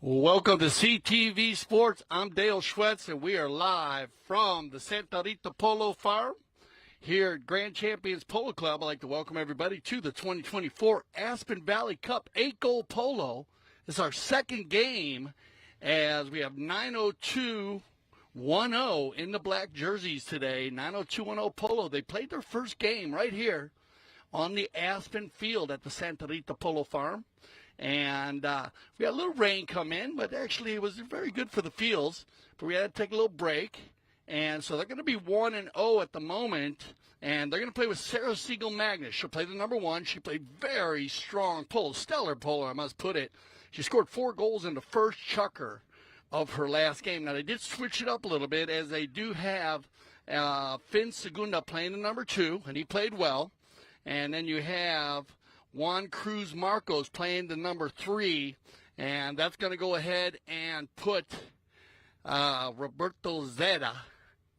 Welcome to CTV Sports. I'm Dale Schwetz, and we are live from the Santa Rita Polo Farm here at Grand Champions Polo Club. I'd like to welcome everybody to the 2024 Aspen Valley Cup 8-goal polo. It's our second game as we have 90210 in the black jerseys today. 90210 Polo. They played their first game right here on the Aspen field at the Santa Rita Polo Farm. And we had a little rain come in, but actually it was very good for the fields. But we had to take a little break. And so they're going to be 1-0 at the moment. And they're going to play with Sarah Siegel Magnus. She'll play the number one. She played very strong polo, stellar polo, I must put it. She scored 4 goals in the first chukker of her last game. Now, they did switch it up a little bit as they do have Finn Segunda playing the number 2, and he played well. And then you have Juan Cruz Marcos playing the number 3, and that's going to go ahead and put Roberto Zeta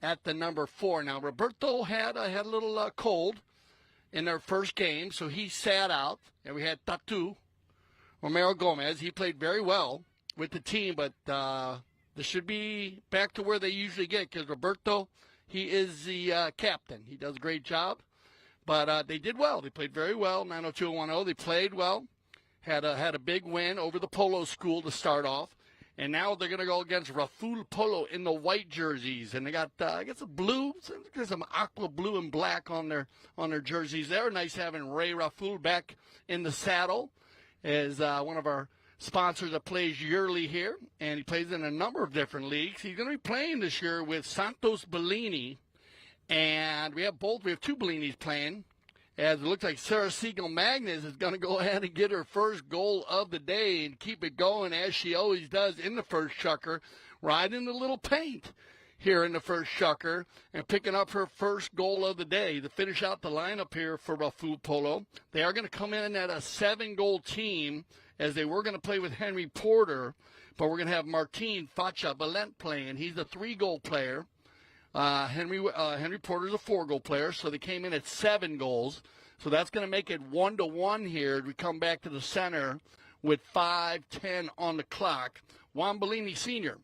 at the number 4. Now, Roberto had a little cold in their first game, so he sat out, and we had Tatu Romero Gomez. He played very well with the team, but this should be back to where they usually get because Roberto, he is the captain. He does a great job. But they did well. They played very well, 90210. They played well, had a big win over the Polo school to start off. And now they're going to go against Rafool Polo in the white jerseys. And they got, I guess, a blue, some aqua blue and black on their jerseys there. Nice having Ray Rafool back in the saddle as one of our sponsors that plays yearly here. And he plays in a number of different leagues. He's going to be playing this year with Santos Bellini. And we have 2 Bellinis playing, as it looks like Sarah Siegel Magnus is going to go ahead and get her first goal of the day and keep it going as she always does in the first chukker, right in the little paint here in the first chukker, and picking up her first goal of the day to finish out the lineup here for Rafool Polo. They are going to come in at a 7-goal team, as they were going to play with Henry Porter, but we're going to have Martin Facha Valent playing. He's a 3-goal player. Henry Porter's a 4-goal player, so they came in at 7 goals. So that's going to make it 1-1 here. We come back to the center with 5:10 on the clock. Juan Bellini Sr.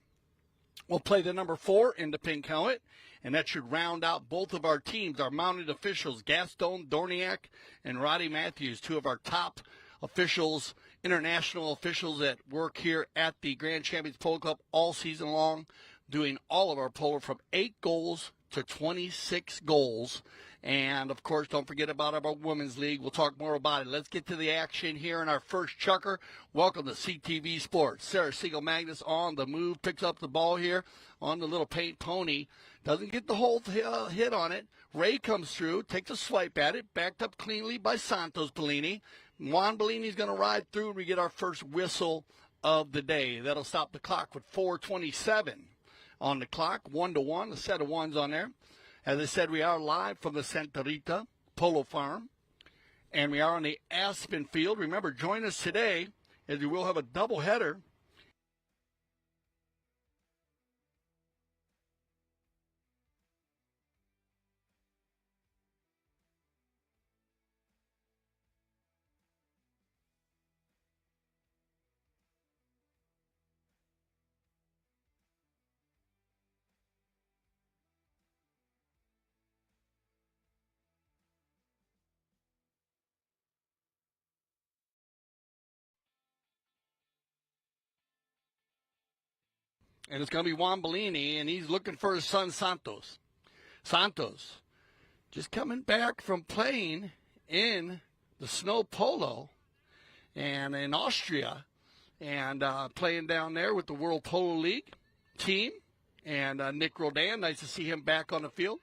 will play the number 4 in the pink helmet, and that should round out both of our teams, our mounted officials, Gaston Dorniak and Roddy Matthews, 2 of our top officials, international officials that work here at the Grand Champions Polo Club all season long, doing all of our polo from 8 goals to 26 goals. And, of course, don't forget about our women's league. We'll talk more about it. Let's get to the action here in our first chukker. Welcome to CTV Sports. Sarah Siegel Magnus on the move, picks up the ball here on the little paint pony. Doesn't get the whole hit on it. Ray comes through, takes a swipe at it, backed up cleanly by Santos Bellini. Juan Bellini's going to ride through, and we get our first whistle of the day. That'll stop the clock with 4:27. On the clock, 1-1, a set of ones on there. As I said, we are live from the Santa Rita Polo Farm, and we are on the Aspen field. Remember, join us today as we will have a doubleheader. And it's going to be Juan Bellini, and he's looking for his son, Santos. Santos, just coming back from playing in the snow polo and in Austria, and playing down there with the World Polo League team. And Nick Rodan, nice to see him back on the field.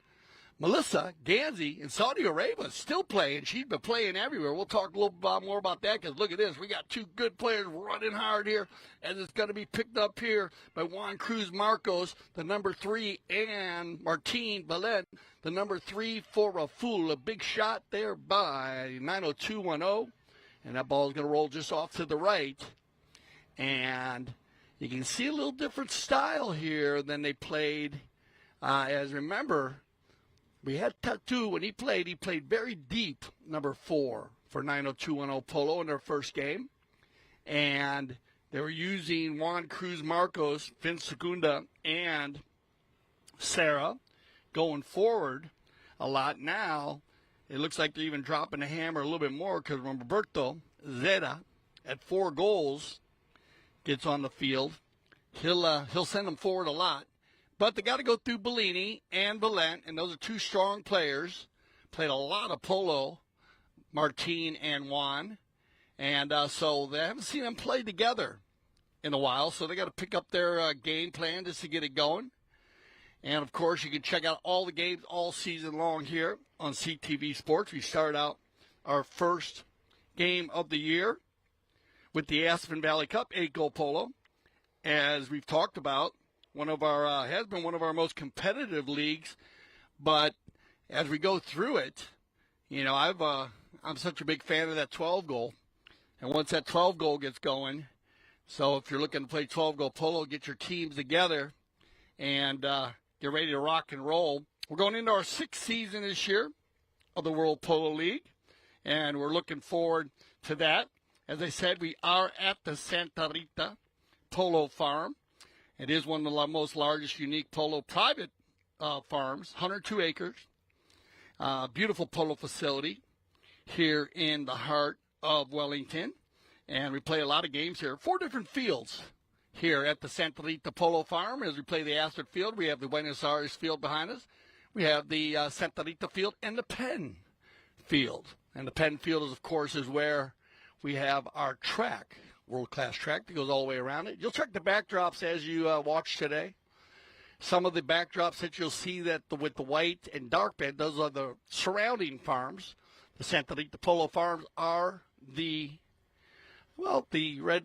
Melissa Ganzi in Saudi Arabia is still playing. She's been playing everywhere. We'll talk a little bit more about that because look at this. We got 2 good players running hard here, and it's going to be picked up here by Juan Cruz Marcos, the number 3, and Martin Valent, the number 3 for Rafool. A big shot there by 90210, and that ball is going to roll just off to the right. And you can see a little different style here than they played. As remember, we had Tatu when he played very deep, number 4 for 90210 Polo in their first game. And They were using Juan Cruz Marcos, Vince Segunda, and Sarah going forward a lot. Now it looks like they're even dropping the hammer a little bit more because Roberto Zeta at 4 goals gets on the field. He'll send them forward a lot. But they got to go through Bellini and Valent, and those are 2 strong players. Played a lot of polo, Martin and Juan. And so they haven't seen them play together in a while, so they got to pick up their game plan just to get it going. And, of course, you can check out all the games all season long here on CTV Sports. We start out our first game of the year with the Aspen Valley Cup 8-goal polo. As we've talked about, has been one of our most competitive leagues. But as we go through it, you know, I'm such a big fan of that 12-goal. And once that 12-goal gets going, so if you're looking to play 12-goal polo, get your teams together and get ready to rock and roll. We're going into our 6th season this year of the World Polo League, and we're looking forward to that. As I said, we are at the Santa Rita Polo Farm. It is one of the most largest unique polo private farms, 102 acres. Beautiful polo facility here in the heart of Wellington, and we play a lot of games here. 4 different fields here at the Santa Rita Polo Farm. As we play the Aspen Field, we have the Buenos Aires Field behind us. We have the Santa Rita Field and the Penn Field. And the Penn Field, of course, is where we have our track, world-class track that goes all the way around it. You'll check the backdrops as you watch today. Some of the backdrops that you'll see that with the white and dark bed, those are the surrounding farms. The Santa Rita Polo Farms are the red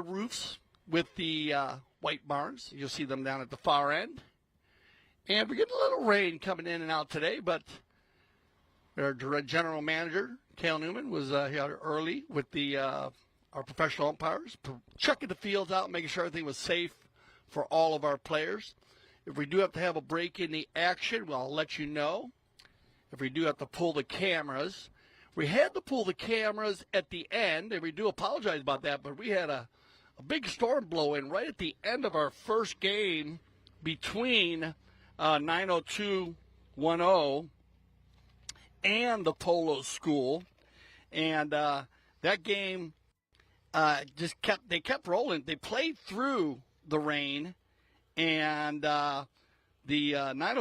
roofs with the white barns. You'll see them down at the far end. And we're getting a little rain coming in and out today, but our general manager, Cale Newman, was here early with our professional umpires, checking the fields out, making sure everything was safe for all of our players. If we do have to have a break in the action, well, I'll let you know. If we do have to pull the cameras, we had to pull the cameras at the end, and we do apologize about that, but we had a big storm blow in right at the end of our first game between 90210 and the Polo School. And that game they kept rolling. They played through the rain, and the 902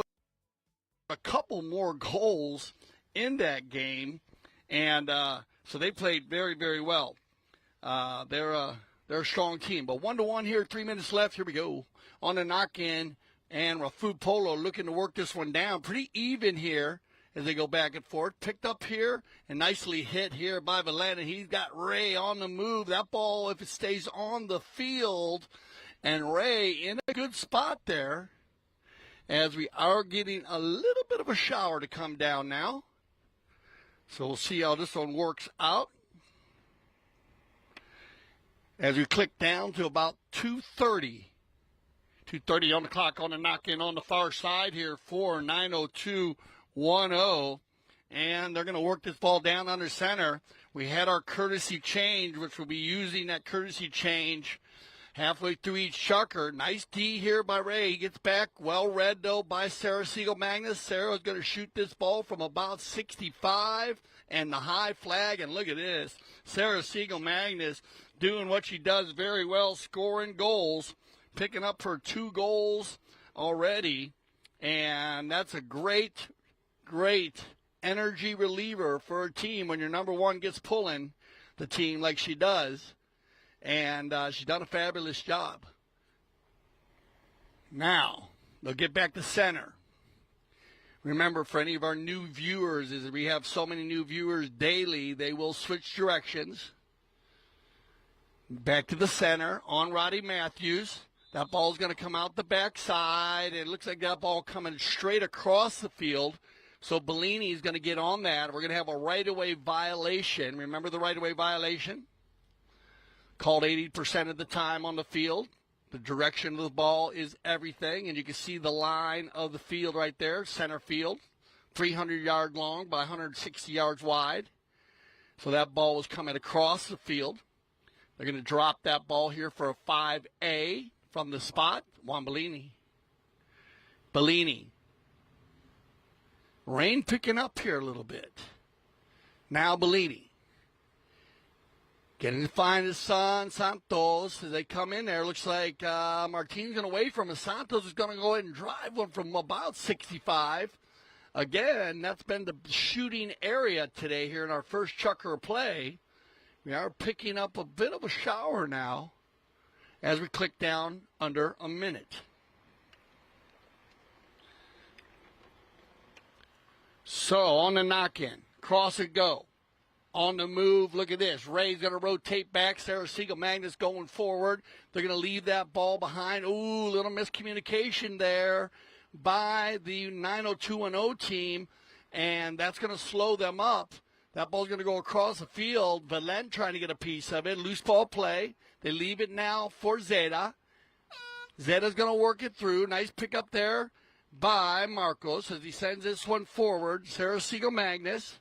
a couple more goals in that game. And so they played very, very well. They're a strong team. But 1-1 here, 3 minutes left. Here we go on the knock-in. And Rafool Polo looking to work this one down. Pretty even here as they go back and forth. Picked up here and nicely hit here by Valent. He's got Ray on the move. That ball, if it stays on the field, and Ray in a good spot there as we are getting a little bit of a shower to come down now. So we'll see how this one works out. As we click down to about 2:30 on the clock on the knock-in on the far side here for 90210. And they're going to work this ball down under center. We had our courtesy change, which we'll be using that courtesy change halfway through each chucker. Nice D here by Ray. He gets back. Well read, though, by Sarah Siegel-Magnus. Sarah's going to shoot this ball from about 65 and the high flag. And look at this. Sarah Siegel-Magnus doing what she does very well, scoring goals, picking up her 2 goals already. And that's a great, great energy reliever for a team when your number one gets pulling the team like she does. And she's done a fabulous job. Now, they'll get back to center. Remember, for any of our new viewers, is we have so many new viewers daily, they will switch directions. Back to the center on Roddy Matthews. That ball's going to come out the backside. It looks like that ball coming straight across the field. So Bellini is going to get on that. We're going to have a right-of-way violation. Remember the right-of-way violation? Called 80% of the time on the field. The direction of the ball is everything, and you can see the line of the field right there, center field, 300 yard long by 160 yards wide. So that ball was coming across the field. They're going to drop that ball here for a 5A from the spot. Juan Bellini. Rain picking up here a little bit. Now Bellini. Getting to find his son, Santos, as they come in there. Looks like Martin's going to wait from him. Santos is going to go ahead and drive one from about 65. Again, that's been the shooting area today here in our first chukker play. We are picking up a bit of a shower now as we click down under a minute. So on the knock-in, cross and go. On the move, look at this. Ray's going to rotate back. Sarah Siegel Magnus going forward. They're going to leave that ball behind. Ooh, little miscommunication there by the 90210 team, and that's going to slow them up. That ball's going to go across the field. Valent trying to get a piece of it. Loose ball play. They leave it now for Zeta. Zeta's going to work it through. Nice pickup there by Marcos as he sends this one forward. Sarah Siegel Magnus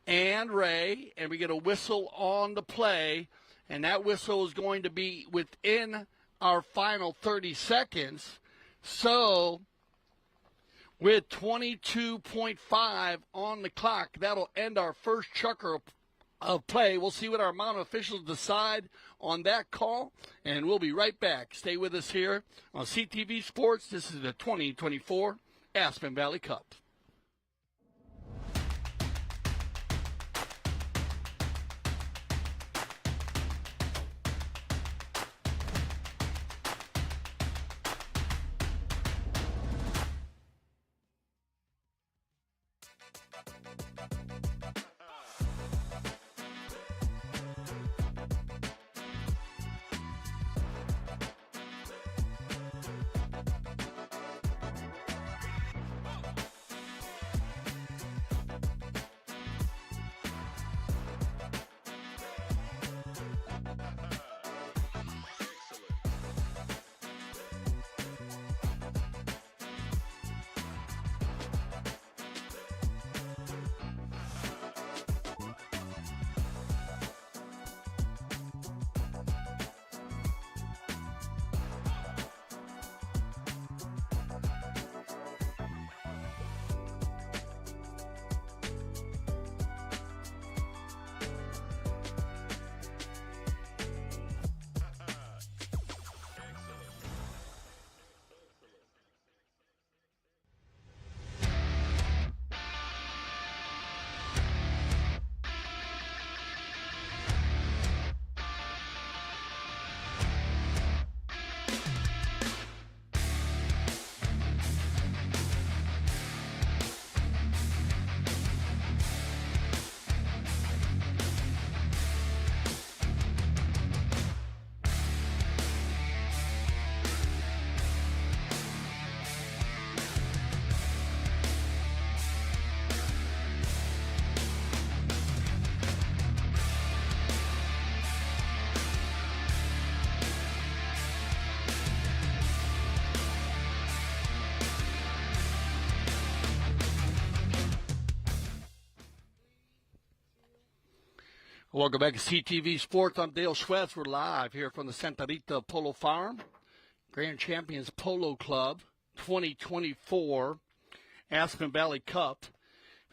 and Ray, and we get a whistle on the play, and that whistle is going to be within our final 30 seconds. So with 22.5 on the clock, that'll end our first chukker of play. We'll see what our mountain officials decide on that call, and we'll be right back. Stay with us here on CTV Sports. This is the 2024 Aspen Valley Cup. Welcome back to CTV Sports. I'm Dale Schwetz. We're live here from the Santa Rita Polo Farm. Grand Champions Polo Club 2024 Aspen Valley Cup.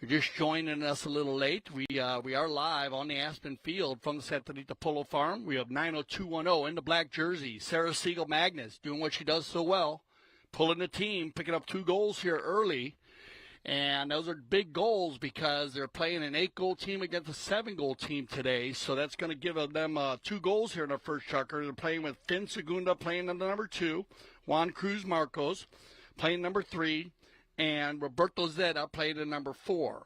If you're just joining us a little late, we are live on the Aspen field from the Santa Rita Polo Farm. We have 90210 in the black jersey. Sarah Siegel Magnus doing what she does so well, pulling the team, picking up 2 goals here early. And those are big goals because they're playing an 8-goal team against a 7-goal team today. So that's going to give them 2 goals here in the first chukker. They're playing with Finn Segunda playing under number 2, Juan Cruz Marcos playing number 3, and Roberto Zeta playing the number 4.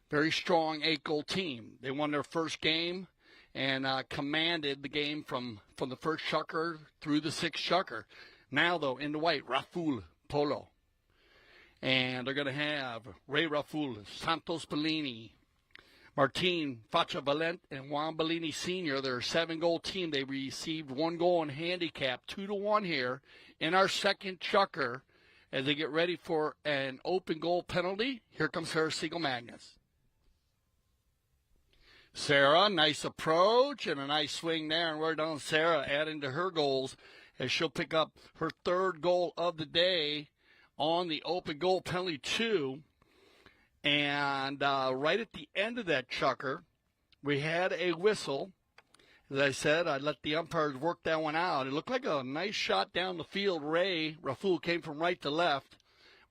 Very strong 8-goal team. They won their first game and commanded the game from the first chukker through the 6th chukker. Now, though, in the white, Rafool, Polo. And they're going to have Ray Rafool, Santos Bellini, Martin Facha Valent, and Juan Bellini Sr. They're a 7-goal team. They received 1 goal in handicap, 2-1 here in our second chukker as they get ready for an open goal penalty. Here comes Sarah Siegel Magnus. Sarah, nice approach and a nice swing there, and we're done. Sarah adding to her goals as she'll pick up her third goal of the day on the open goal penalty 2. And right at the end of that chukker, we had a whistle. As I said, I let the umpires work that one out. It looked like a nice shot down the field. Rafool came from right to left.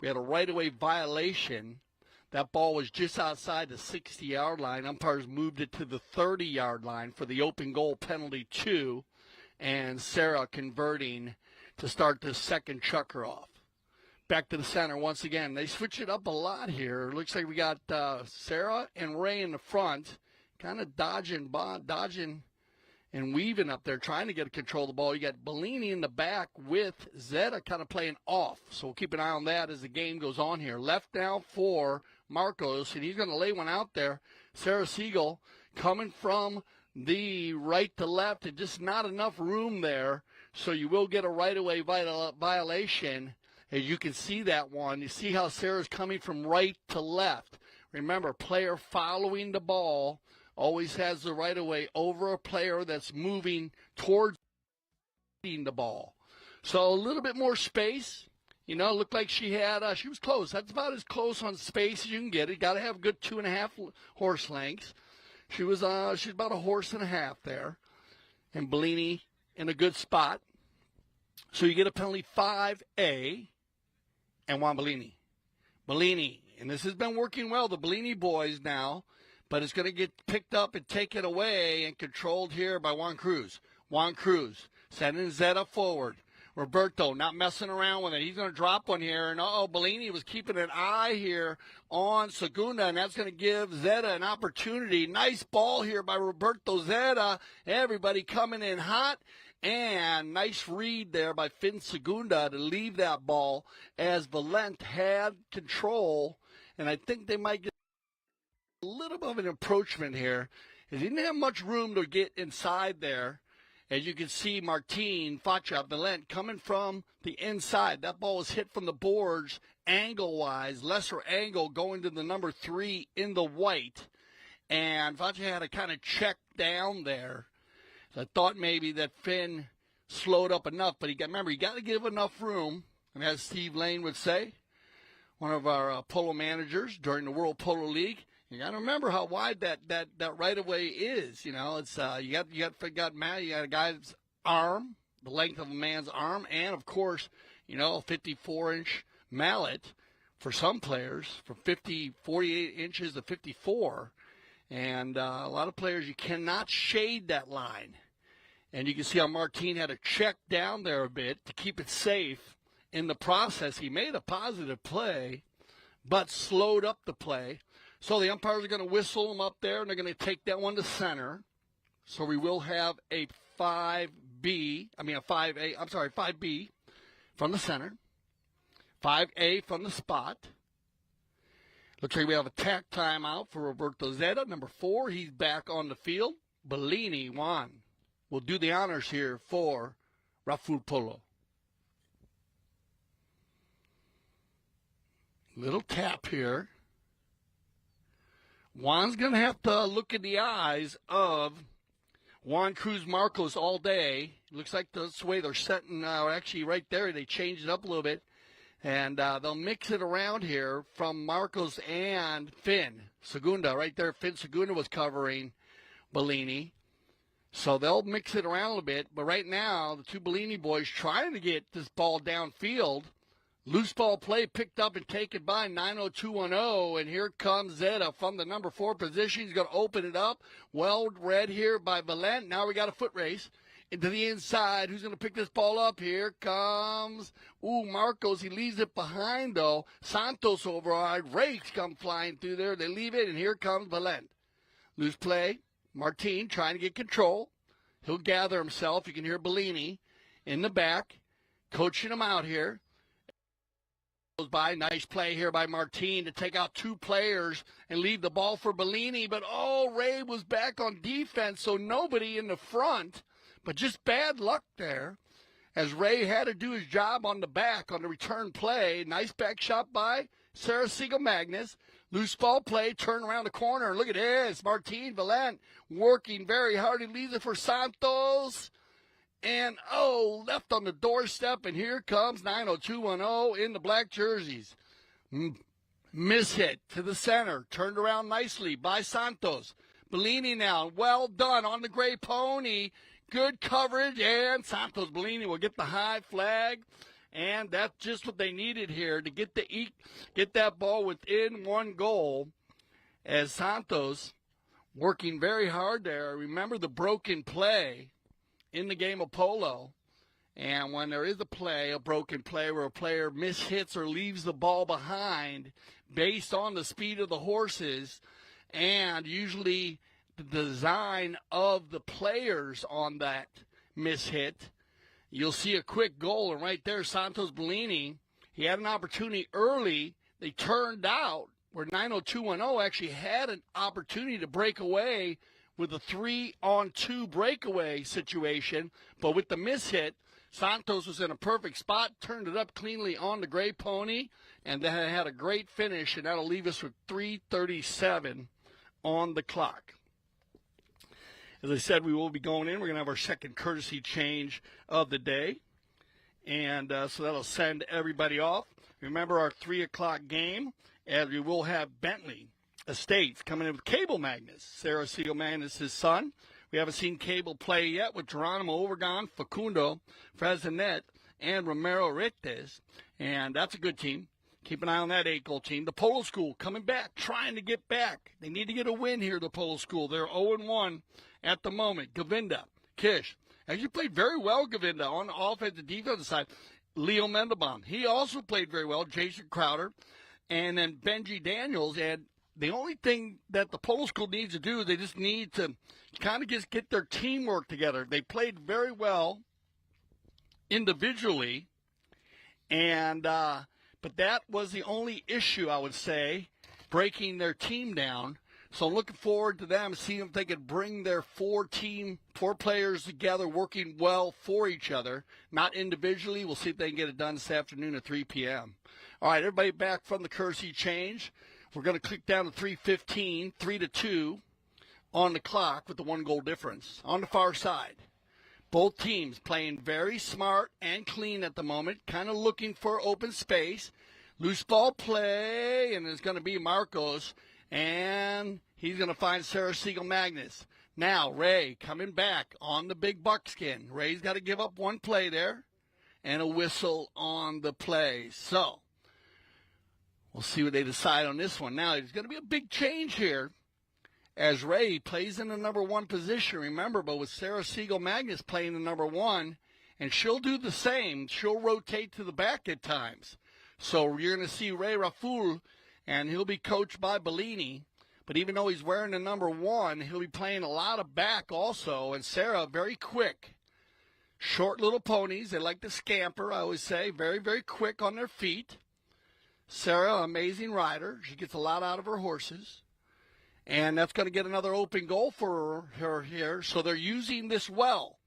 We had a right-of-way violation. That ball was just outside the 60-yard line. Umpires moved it to the 30-yard line for the open goal penalty 2. And Sarah converting to start the second chukker off. Back to the center once again. They switch it up a lot here. Looks like we got Sarah and Ray in the front, kind of dodging and weaving up there, trying to get control of the ball. You got Bellini in the back with Zeta kind of playing off. So we'll keep an eye on that as the game goes on here. Left now for Marcos, and he's going to lay one out there. Sarah Siegel coming from the right to left, and just not enough room there. So you will get a right-of-way violation. As you can see that one. You see how Sarah's coming from right to left. Remember, player following the ball always has the right of way over a player that's moving towards the ball. So a little bit more space. You know, it looked like she was close. That's about as close on space as you can get. You got to have a good 2.5 horse lengths. She's about a horse and a half there. And Bellini in a good spot. So you get a penalty 5A and Juan Bellini. Bellini, and this has been working well, the Bellini boys now, but it's going to get picked up and taken away and controlled here by Juan Cruz. Juan Cruz sending Zeta forward. Roberto not messing around with it. He's going to drop one here. And, Bellini was keeping an eye here on Segunda, and that's going to give Zeta an opportunity. Nice ball here by Roberto Zeta. Everybody coming in hot. And nice read there by Finn Segunda to leave that ball as Valent had control. And I think they might get a little bit of an approachment here. He didn't have much room to get inside there. As you can see, Martin Facha Valent coming from the inside. That ball was hit from the boards angle-wise, lesser angle going to the number 3 in the white. And Facha had to kind of check down there. So I thought maybe that Finn slowed up enough, but remember, you got to give enough room. And as Steve Lane would say, one of our polo managers during the World Polo League, you got to remember how wide that right of way is. You know, it's you got a guy's arm, the length of a man's arm, and of course, you know, a 54-inch mallet for some players, from 48 inches to 54, and a lot of players you cannot shade that line. And you can see how Martin had to check down there a bit to keep it safe. In the process, he made a positive play, but slowed up the play. So the umpires are going to whistle him up there, and they're going to take that one to center. So we will have a 5B from the center, 5A from the spot. Looks like we have a tack timeout for Roberto Zeta, number 4. He's back on the field. Bellini, Juan, will do the honors here for Rafool Polo. Little tap here. Juan's going to have to look in the eyes of Juan Cruz Marcos all day. Looks like that's the way they're setting, actually right there, they changed it up a little bit. And they'll mix it around here from Marcos and Finn Segunda. Right there, Finn Segunda was covering Bellini. So they'll mix it around a little bit. But right now, the two Bellini boys trying to get this ball downfield. Loose ball play picked up and taken by 90210, and here comes Zeta from the number 4 position. He's going to open it up. Well read here by Valent. Now we got a foot race into the inside. Who's going to pick this ball up? Here comes, Marcos. He leaves it behind, though. Santos override. Rakes come flying through there. They leave it, and here comes Valent. Loose play. Martin trying to get control. He'll gather himself. You can hear Bellini in the back coaching him out here. Goes by. Nice play here by Martin to take out 2 players and leave the ball for Bellini. But, Ray was back on defense, so nobody in the front. But just bad luck there as Ray had to do his job on the back on the return play. Nice back shot by Sarah Siegel Magnus. Loose ball play, turn around the corner. Look at this. Martin Valent working very hard. He leaves it for Santos. And, left on the doorstep. And here comes 90210 in the black jerseys. Miss hit to the center. Turned around nicely by Santos. Bellini now. Well done on the gray pony. Good coverage. And Santos Bellini will get the high flag. And that's just what they needed here to get that ball within one goal, as Santos working very hard there. Remember the broken play in the game of polo. And when there is a broken play where a player mishits or leaves the ball behind based on the speed of the horses and usually the design of the players on that mishit, you'll see a quick goal, and right there, Santos Bellini, he had an opportunity early. They turned out where 90210 actually had an opportunity to break away with a 3-on-2 breakaway situation, but with the mishit, Santos was in a perfect spot, turned it up cleanly on the gray pony, and then had a great finish, and that'll leave us with 3:37 on the clock. As I said, we will be going in. We're going to have our second courtesy change of the day. And so that'll send everybody off. Remember our 3 o'clock game, as we will have Bentley Estates coming in with Cable Magnus, Sarah Siegel Magnus' son. We haven't seen Cable play yet with Geronimo Overgon, Facundo, Frezinet, and Romero Rites. And that's a good team. Keep an eye on that 8-goal team. The Polo School coming back, trying to get back. They need to get a win here, the Polo School. They're 0-1 at the moment. Govinda, Kish. Actually played very well, Govinda, on the offensive defensive side. Leo Mendelbaum, he also played very well. Jason Crowder. And then Benji Daniels. And the only thing that the Polo School needs to do is they just need to kind of just get their teamwork together. They played very well individually. And, but that was the only issue, I would say, breaking their team down. So I'm looking forward to them, seeing if they could bring their four players together, working well for each other, not individually. We'll see if they can get it done this afternoon at 3 p.m. All right, everybody back from the courtesy change. We're going to click down to 3:15, 3-2 on the clock with the 1-goal difference. On the far side, both teams playing very smart and clean at the moment, kind of looking for open space. Loose ball play, and it's going to be Marcos, and he's going to find Sarah Siegel Magnus. Now, Ray coming back on the big buckskin. Ray's got to give up one play there and a whistle on the play. So we'll see what they decide on this one. Now, there's going to be a big change here as Ray plays in the number 1 position, remember, but with Sarah Siegel Magnus playing the number 1, and she'll do the same. She'll rotate to the back at times. So you're going to see Ray Rafool, and he'll be coached by Bellini. But even though he's wearing the number 1, he'll be playing a lot of back also. And Sarah, very quick. Short little ponies. They like to scamper, I always say. Very, very quick on their feet. Sarah, amazing rider. She gets a lot out of her horses. And that's going to get another open goal for her here. So they're using this well.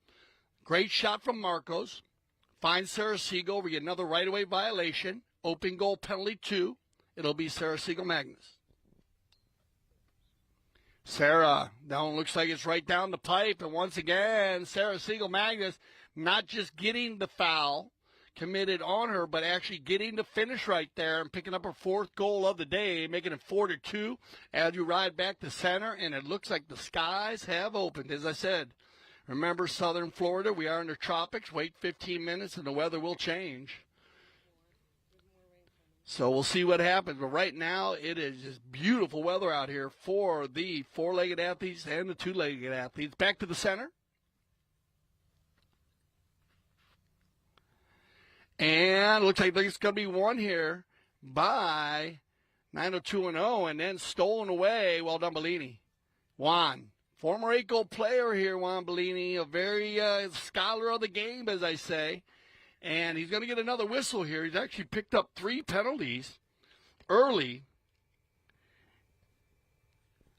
Great shot from Marcos. Finds Sarah Siegel. We get another right-of-way violation. Open goal penalty 2. It'll be Sarah Siegel Magnus. Sarah, that one looks like it's right down the pipe. And once again, Sarah Siegel Magnus not just getting the foul committed on her, but actually getting the finish right there and picking up her 4th goal of the day, making it 4-2 as you ride back to center. And it looks like the skies have opened. As I said, remember southern Florida, we are in the tropics. Wait 15 minutes and the weather will change. So we'll see what happens. But right now, it is just beautiful weather out here for the 4-legged athletes and the 2-legged athletes. Back to the center. And it looks like there's going to be one here by 90210 and then stolen away. Well done, Bellini. Juan, former 8-goal player here, Juan Bellini, a very scholar of the game, as I say. And he's going to get another whistle here. He's actually picked up 3 penalties early.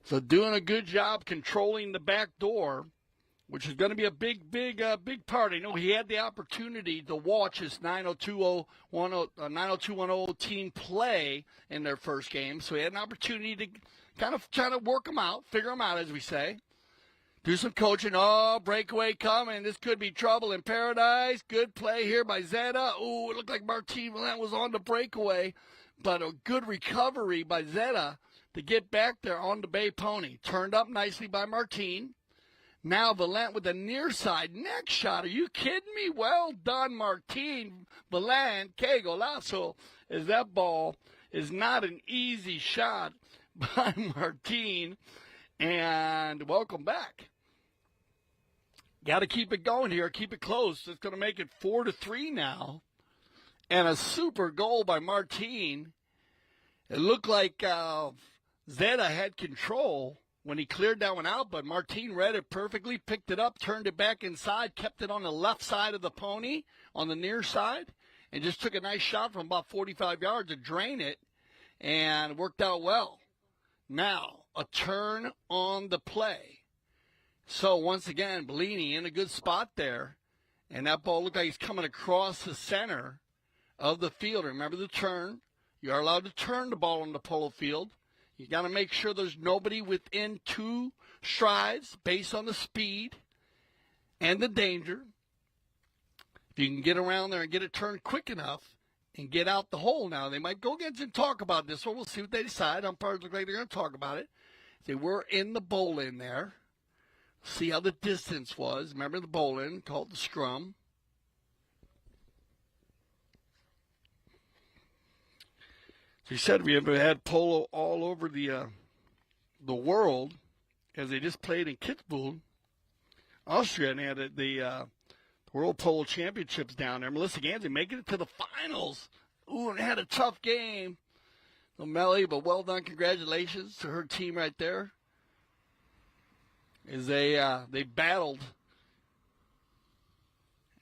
So doing a good job controlling the back door which is going to be a big part. I know he had the opportunity to watch his 90210 team play in their first game, so he had an opportunity to kind of try to work them out, figure them out, as we say. Do some coaching. Oh, breakaway coming. This could be trouble in paradise. Good play here by Zeta. Oh, it looked like Martin Valent was on the breakaway, but a good recovery by Zeta to get back there on the Bay Pony. Turned up nicely by Martin. Now Valent with the near side neck shot. Are you kidding me? Well done, Martin Valent. Que golazo, as that ball is not an easy shot by Martin. And welcome back. Got to keep it going here. Keep it close. It's going to make it 4-3 now. And a super goal by Martin. It looked like Zeta had control when he cleared that one out, but Martin read it perfectly, picked it up, turned it back inside, kept it on the left side of the pony, on the near side, and just took a nice shot from about 45 yards to drain it, and worked out well. Now, a turn on the play. So, once again, Bellini in a good spot there, and that ball looked like he's coming across the center of the field. Remember the turn. You are allowed to turn the ball on the Polo field. You got to make sure there's nobody within 2 strides based on the speed and the danger. If you can get around there and get it turned quick enough and get out the hole now, they might go against and talk about this one. We'll see what they decide. Umpires look like they're going to talk about it. They were in the bowl in there. See how the distance was. Remember the bowl in, called the scrum. He said we have had polo all over the world, as they just played in Kitzbühel, Austria, and had the World Polo Championships down there. Melissa Gansey making it to the finals. Ooh, and had a tough game. Melly, but well done. Congratulations to her team right there, as they battled.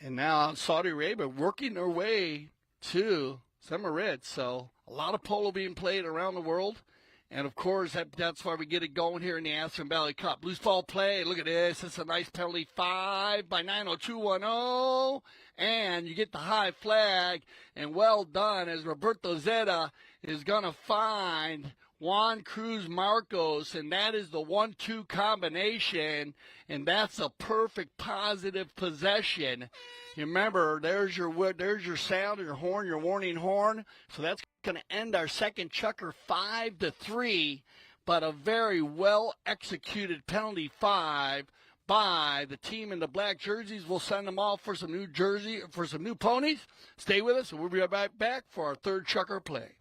And now Saudi Arabia working their way to Semarit. So a lot of polo being played around the world. And, of course, that's why we get it going here in the Aspen Valley Cup. Loose ball play. Look at this. It's a nice penalty. 5 by 90210. And you get the high flag. And well done, as Roberto Zeta is going to find Juan Cruz Marcos. And that is the 1-2 combination. And that's a perfect positive possession. You remember, there's your sound, your horn, your warning horn. So that's going to end our second chukker 5-3, but a very well executed penalty 5 by the team in the black jerseys. We'll send them off for some new ponies. Stay with us, and we'll be right back for our third chukker play.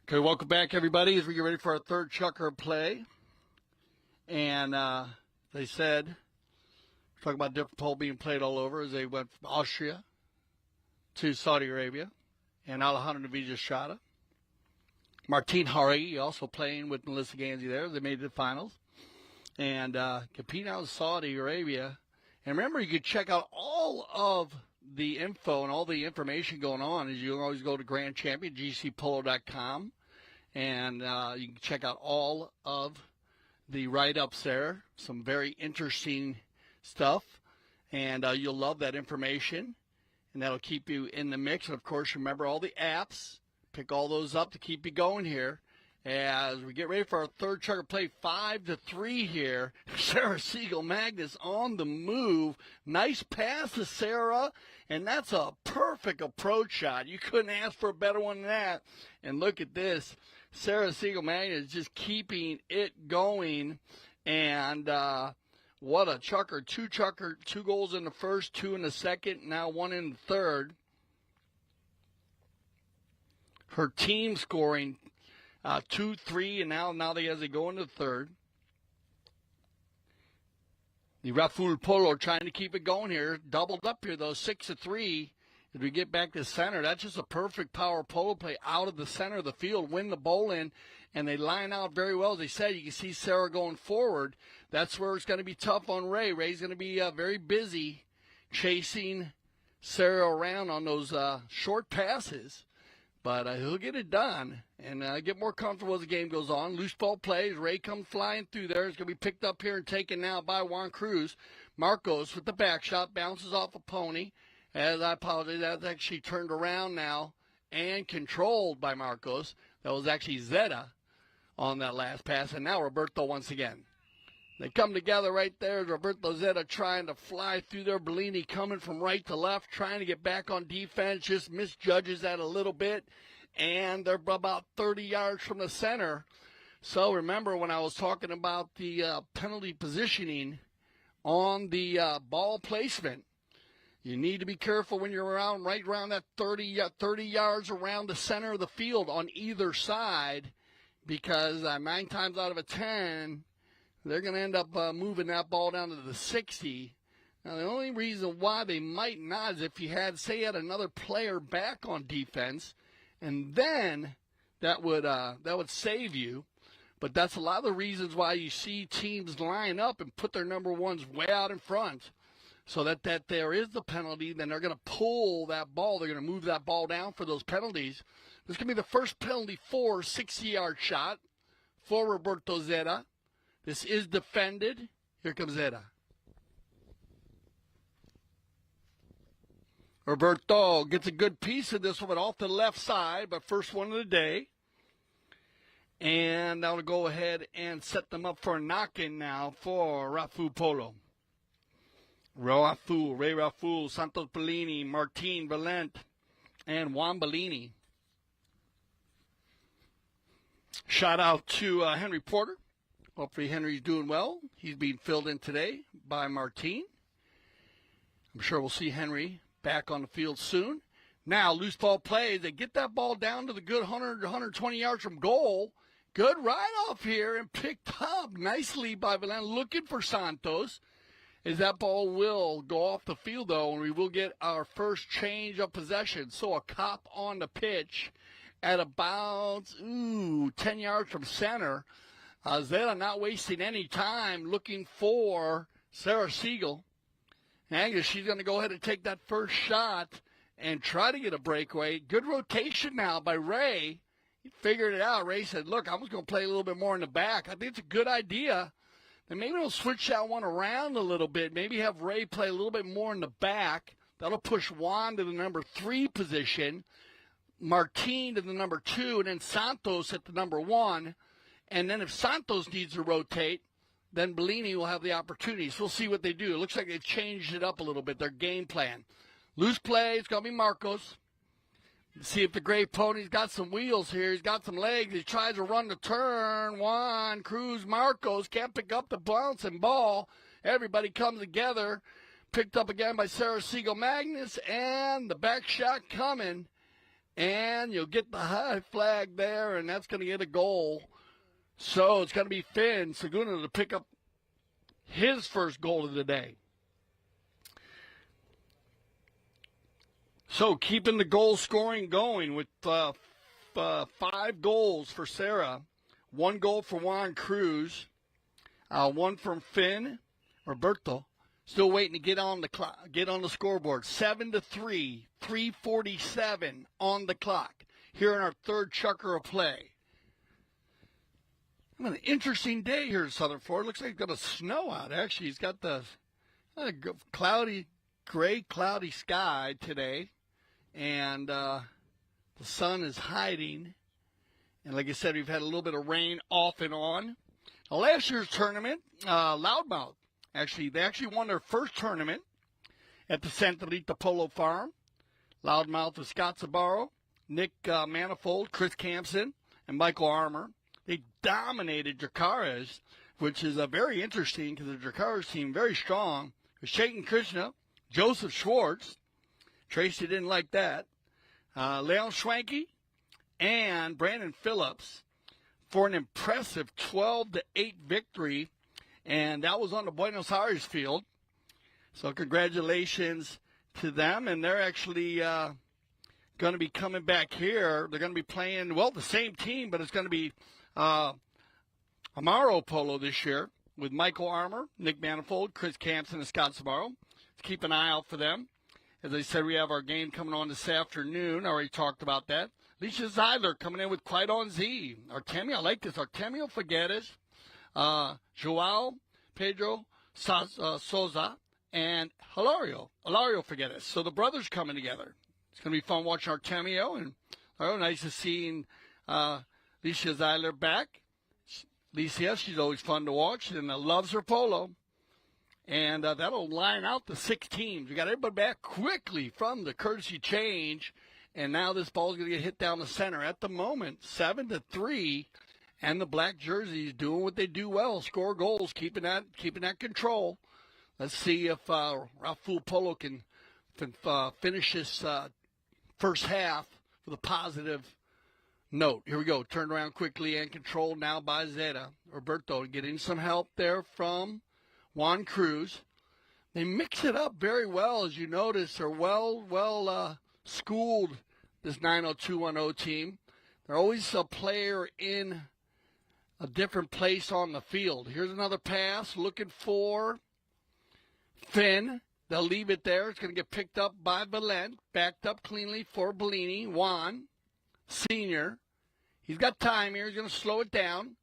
Okay, welcome back, everybody, as we get ready for our third chukker play. And they said, Talk about different pole being played all over as they went from Austria to Saudi Arabia. And Alejandro Villachada. Martin Harry also playing with Melissa Gansey there. They made it to the finals. And competing out in Saudi Arabia. And remember, you can check out all of the info and all the information going on as you can always go to Grand Champion, gcpolo.com. And you can check out all of the write-ups there. Some very interesting stuff. And you'll love that information. And that'll keep you in the mix. And, of course, remember all the apps. Pick all those up to keep you going here. As we get ready for our third checker play, 5-3 here. Sarah Siegel Magnus on the move. Nice pass to Sarah, and that's a perfect approach shot. You couldn't ask for a better one than that. And look at this. Sarah Siegel Magnus just keeping it going. And what a chucker. Two goals in the first, 2 in the second, now 1 in the third. Her team scoring 2, 3, and now they as they go into the third. The Rafool Polo trying to keep it going here. Doubled up here, though, 6-3. As we get back to center, that's just a perfect power polo play out of the center of the field. Win the bowl in, and they line out very well. As they said, you can see Sarah going forward. That's where it's going to be tough on Ray. Ray's going to be very busy chasing Sarah around on those short passes. But he'll get it done and get more comfortable as the game goes on. Loose ball plays. Ray comes flying through there. It's going to be picked up here and taken now by Juan Cruz. Marcos with the back shot. Bounces off a pony. As I apologize, that's actually turned around now and controlled by Marcos. That was actually Zeta on that last pass. And now Roberto once again. They come together right there. Roberto Zeta trying to fly through there. Bellini coming from right to left, trying to get back on defense. Just misjudges that a little bit. And they're about 30 yards from the center. So remember when I was talking about the penalty positioning on the ball placement, you need to be careful when you're right around that 30 yards around the center of the field on either side, because 9 times out of 10, they're going to end up moving that ball down to the 60. Now, the only reason why they might not is if you had, say, you had another player back on defense, and then that would save you. But that's a lot of the reasons why you see teams line up and put their number ones way out in front, so that there is the penalty. Then they're going to pull that ball. They're going to move that ball down for those penalties. This can be the first penalty for 60-yard shot for Roberto Zeta. This is defended. Here comes Zeta. Roberto gets a good piece of this one off the left side, but first one of the day. And now to go ahead and set them up for a knock-in now for Rafool Polo. Ray Rafool, Santos Bellini, Martin Valent, and Juan Bellini. Shout out to Henry Porter. Hopefully Henry's doing well. He's being filled in today by Martin. I'm sure we'll see Henry back on the field soon. Now, loose ball plays. They get that ball down to the good 100, 120 yards from goal. Good ride-off here and picked up nicely by Valent, looking for Santos. As that ball will go off the field, though, and we will get our first change of possession. So a cop on the pitch at about 10 yards from center. Zeta not wasting any time looking for Sarah Siegel. And she's going to go ahead and take that first shot and try to get a breakaway. Good rotation now by Ray. He figured it out. Ray said, look, I'm just going to play a little bit more in the back. I think it's a good idea. And maybe we'll switch that one around a little bit. Maybe have Ray play a little bit more in the back. That'll push Juan to the number 3 position, Martin to the number 2, and then Santos at the number 1. And then if Santos needs to rotate, then Bellini will have the opportunity. So we'll see what they do. It looks like they've changed it up a little bit, their game plan. Loose play, it's going to be Marcos. See if the Gray Pony's got some wheels here. He's got some legs. He tries to run the turn. Juan Cruz Marcos can't pick up the bouncing ball. Everybody comes together. Picked up again by Sarah Siegel Magnus. And the back shot coming. And you'll get the high flag there, and that's going to get a goal. So it's going to be Finn Saguna to pick up his first goal of the day. So keeping the goal scoring going with 5 goals for Sarah, 1 goal for Juan Cruz, 1 from Finn Roberto. Still waiting to get on the scoreboard. 7-3, 3:47 on the clock here in our third chukker of play. An interesting day here in Southern Florida. Looks like it's going to snow out. Actually, it's got the gray, cloudy sky today, and the sun is hiding. And like I said, we've had a little bit of rain off and on. Now, last year's tournament, Loudmouth, they actually won their first tournament at the Santa Rita Polo Farm. Loudmouth with Scott Sabaro, Nick Manifold, Chris Campson, and Michael Armour. They dominated Dracaras, which is very interesting because the Dracaras team very strong. Shaitan Krishna, Joseph Schwartz, Tracy didn't like that, Leon Schwanke, and Brandon Phillips for an impressive 12-8 victory, and that was on the Buenos Aires field. So congratulations to them, and they're actually going to be coming back here. They're going to be playing, the same team, but it's going to be Amaro Polo this year with Michael Armour, Nick Manifold, Chris Campson, and Scott Sabaro. Let's keep an eye out for them. As I said, we have our game coming on this afternoon. I already talked about that. Alicia Zeiler coming in with Quite On Z. Artemio, I like this. Artemio Figueres, Joao Pedro Souza, and Hilario Figueres. So the brothers coming together. It's going to be fun watching Artemio, and nice to see Alicia Zeiler back. Alicia, she's always fun to watch, and loves her polo. And that'll line out the 6 teams. We got everybody back quickly from the courtesy change, and now this ball's going to get hit down the center. At the moment, 7-3, and the black jerseys doing what they do well, score goals, keeping that control. Let's see if Rafool Polo can finish this first half with a positive note. Here we go. Turned around quickly and controlled now by Zeta. Roberto getting some help there from Juan Cruz. They mix it up very well, as you notice. They're well schooled, this 90210 team. They're always a player in a different place on the field. Here's another pass looking for Finn. They'll leave it there. It's going to get picked up by Valent. Backed up cleanly for Bellini. Juan, senior. He's got time here. He's going to slow it down.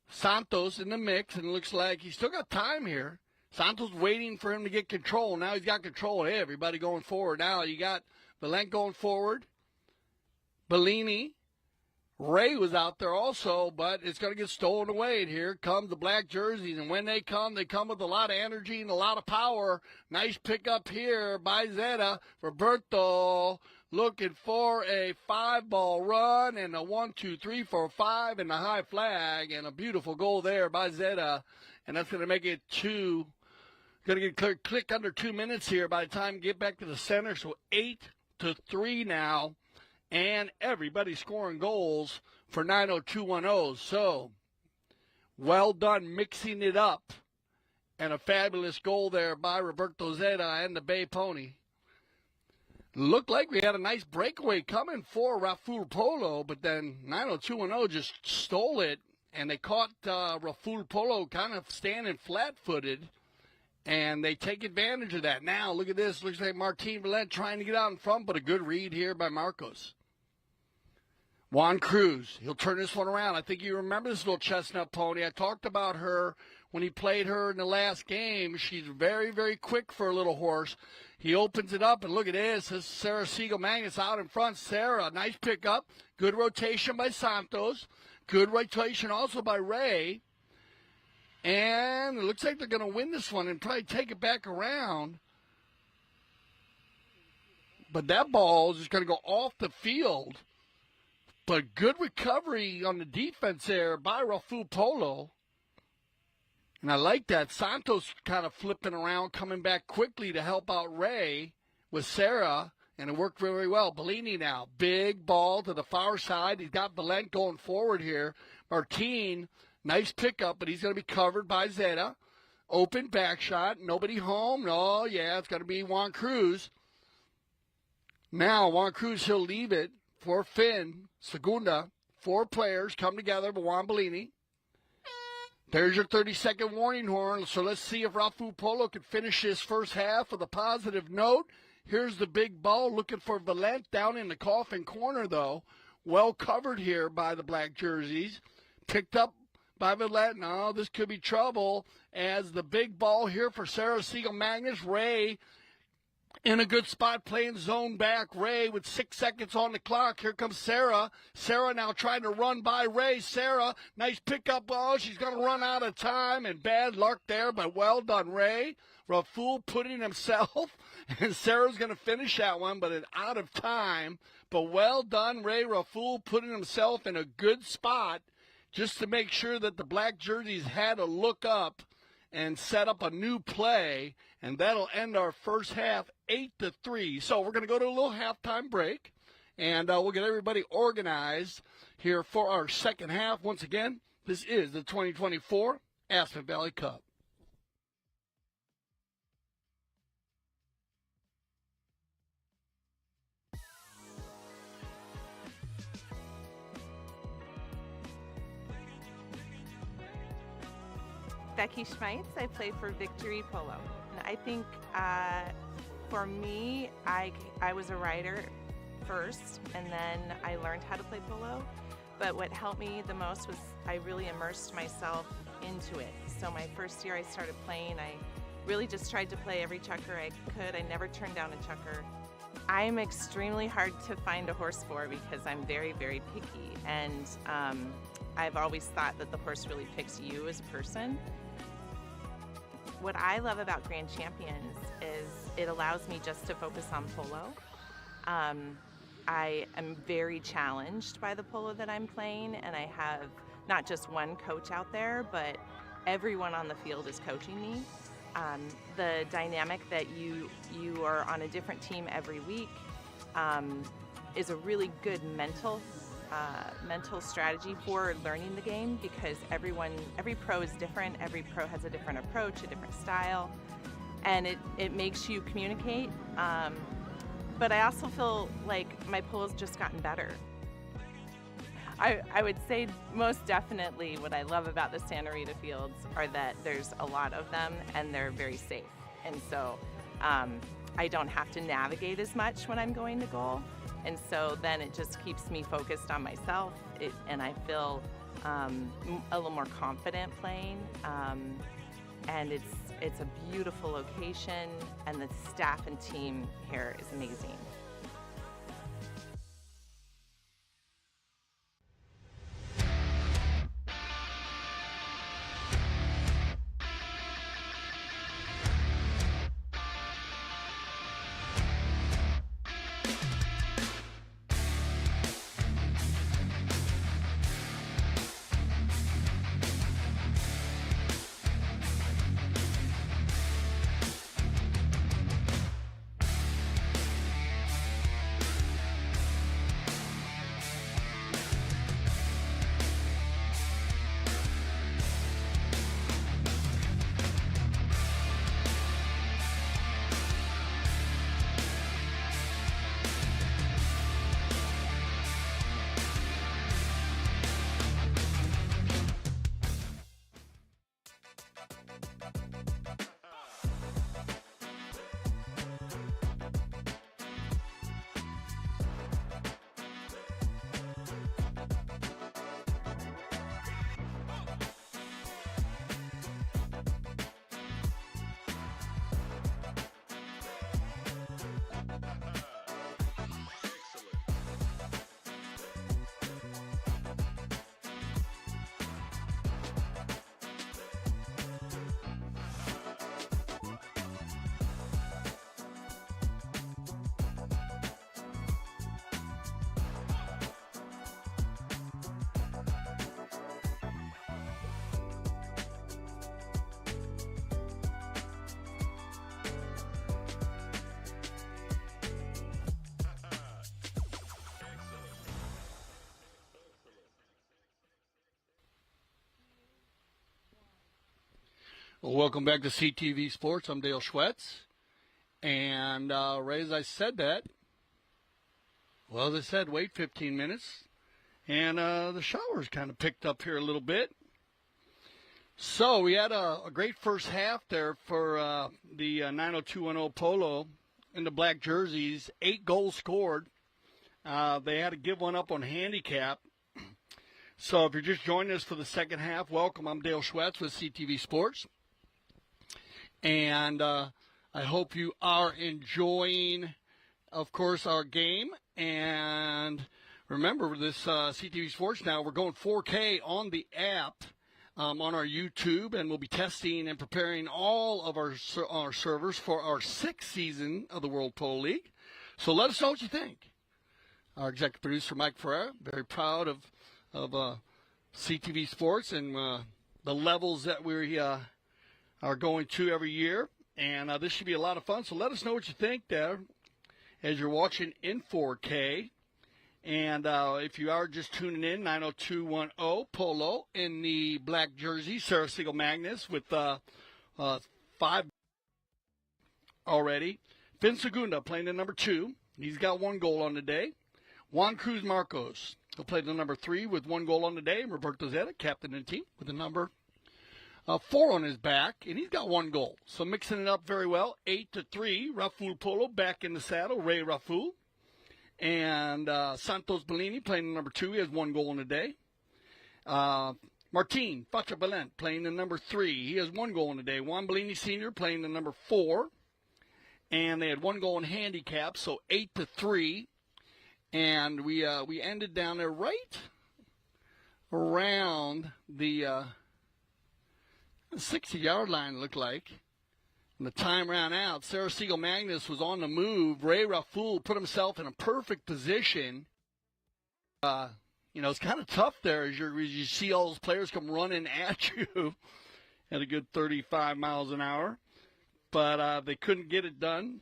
Santos in the mix, and it looks like he's still got time here. Santos waiting for him to get control. Now he's got control. Hey, everybody going forward. Now you got Valent going forward. Bellini. Ray was out there also, but it's going to get stolen away. And here comes the black jerseys, and when they come with a lot of energy and a lot of power. Nice pickup here by Zeta. Roberto looking for a 5-ball run and a 1, 2, 3, 4, 5 and a high flag, and a beautiful goal there by Zeta. And that's going to make it going to get click under 2 minutes here by the time we get back to the center. So 8-3 now. And everybody scoring goals for 90210. So, well done mixing it up. And a fabulous goal there by Roberto Zeta and the Bay Pony. Looked like we had a nice breakaway coming for Rafool Polo, but then 90210 just stole it, and they caught Rafool Polo kind of standing flat-footed, and they take advantage of that. Now, look at this. Looks like Martin Valent trying to get out in front, but a good read here by Marcos. Juan Cruz, he'll turn this one around. I think you remember this little chestnut pony. I talked about her when he played her in the last game. She's very, very quick for a little horse. He opens it up, and look at this. This is Sarah Siegel-Magnus out in front. Sarah, nice pickup. Good rotation by Santos. Good rotation also by Ray. And it looks like they're going to win this one and probably take it back around. But that ball is just going to go off the field. But good recovery on the defense there by Rafool Polo. And I like that. Santos kind of flipping around, coming back quickly to help out Ray with Sarah. And it worked very well. Bellini now. Big ball to the far side. He's got Valent going forward here. Martin, nice pickup, but he's going to be covered by Zeta. Open back shot. Nobody home. Oh, yeah, it's going to be Juan Cruz. Now, Juan Cruz, he'll leave it for Finn. Segunda, 4 players come together, but Juan Bellini. There's your 30-second warning horn. So let's see if Rafool Polo can finish his first half with a positive note. Here's the big ball looking for Valent down in the coffin corner, though. Well covered here by the black jerseys. Picked up by Valent. Now this could be trouble as the big ball here for Sarah Siegel Magnus. Ray in a good spot playing zone back. Ray with 6 seconds on the clock. Here comes Sarah. Sarah now trying to run by Ray. Sarah, nice pickup ball. She's going to run out of time, and bad luck there, but well done, Ray. Rafool putting himself, and Sarah's going to finish that one, but out of time. But well done, Ray. Rafool putting himself in a good spot just to make sure that the black jerseys had to look up and set up a new play, and that'll end our first half 8-3. So we're going to go to a little halftime break, and we'll get everybody organized here for our second half. Once again, this is the 2024 Aspen Valley Cup. Becky Schmeitz. I play for Victory Polo. And I think for me, I was a rider first, and then I learned how to play polo. But what helped me the most was I really immersed myself into it. So my first year I started playing, I really just tried to play every chukker I could. I never turned down a chukker. I'm extremely hard to find a horse for because I'm very, very picky. And I've always thought that the horse really picks you as a person. What I love about Grand Champions is it allows me just to focus on polo. I am very challenged by the polo that I'm playing, and I have not just one coach out there, but everyone on the field is coaching me. The dynamic that you are on a different team every week is a really good mental strategy for learning the game, because every pro is different. Every pro has a different approach, a different style, and it makes you communicate. But I also feel like my polo's just gotten better. I would say most definitely what I love about the Santa Rita fields are that there's a lot of them and they're very safe. And so I don't have to navigate as much when I'm going to goal. And so then it just keeps me focused on myself, and I feel a little more confident playing. And it's a beautiful location, and the staff and team here is amazing. Well, welcome back to CTV Sports. I'm Dale Schwetz. And Ray, as I said that, Well, as I said, wait 15 minutes. And the showers kind of picked up here a little bit. So we had a great first half there for the 90210 Polo in the black jerseys. 8 goals scored. They had to give one up on handicap. So if you're just joining us for the second half, welcome. I'm Dale Schwetz with CTV Sports. And I hope you are enjoying, of course, our game. And remember, this CTV Sports now, we're going 4K on the app. On our YouTube, and we'll be testing and preparing all of our servers for our 6th season of the World Polo League. So let us know what you think. Our executive producer, Mike Ferreira, very proud of CTV Sports and the levels that we are going to every year. And this should be a lot of fun. So let us know what you think there as you're watching in 4K. And if you are just tuning in, 90210 Polo in the black jersey, Sarah Siegel Magnus with 5 already. Finn Segunda playing the number 2. He's got 1 goal on the day. Juan Cruz Marcos, he'll play the number 3 with 1 goal on the day. Roberto Zeta, captain of the team, with the number 4 on his back, and he's got 1 goal. So mixing it up very well. 8-3, Rafool Polo back in the saddle, Ray Rafool. And Santos Bellini playing the number 2. He has 1 goal in a day. Martin Fachabalent playing the number 3. He has 1 goal in a day. Juan Bellini Sr. playing the number 4. And they had 1 goal in handicap, so 8-3. And we ended down there right around the 60-yard line, it looked like. And the time ran out. Sarah Siegel Magnus was on the move. Ray Rafool put himself in a perfect position. It's kind of tough there as you see all those players come running at you at a good 35 miles an hour. But they couldn't get it done.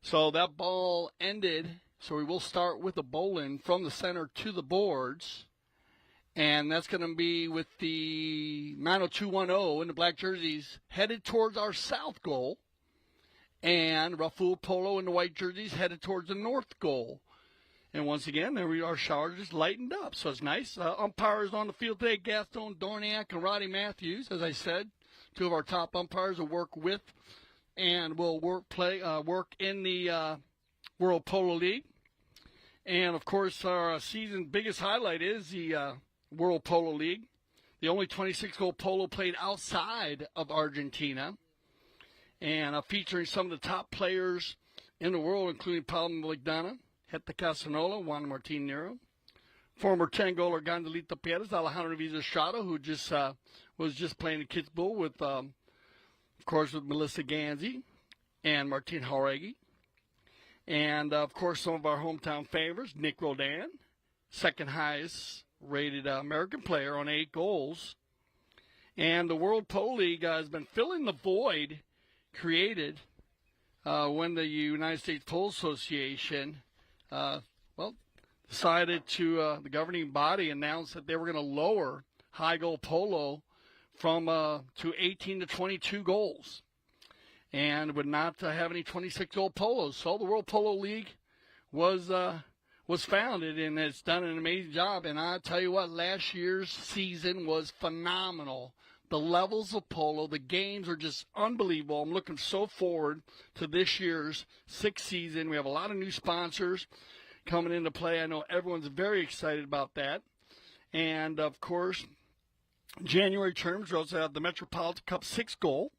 So that ball ended. So we will start with a bowling from the center to the boards. And that's going to be with the 90210 in the black jerseys headed towards our south goal. And Rafool Polo in the white jerseys headed towards the north goal. And once again, our showers just lightened up. So it's nice. Umpires on the field today, Gaston Dorniak and Roddy Matthews. As I said, 2 of our top umpires will work with and will work in the World Polo League. And, of course, our season's biggest highlight is the World Polo League, the only 26-goal polo played outside of Argentina, and featuring some of the top players in the world, including Paulo Maligdana, Hector Casanova, Juan Martin Nero, former 10-goaler Gandelito Perez, Alejandro Villastrada, who was just playing the Kids Bowl with, of course, with Melissa Ganzi and Martin Jauregui. And, of course, some of our hometown favorites, Nick Rodan, second highest rated American player on 8 goals. And the World Polo League has been filling the void created when the United States Polo Association, decided to, the governing body announced that they were going to lower high goal polo from to 18 to 22 goals and would not have any 26-goal polos. So the World Polo League was founded, and it's done an amazing job. And I tell you what, last year's season was phenomenal. The levels of polo, the games are just unbelievable. I'm looking so forward to this year's 6th season. We have a lot of new sponsors coming into play. I know everyone's very excited about that. And, of course, January terms, we also have the Metropolitan Cup 6-goal.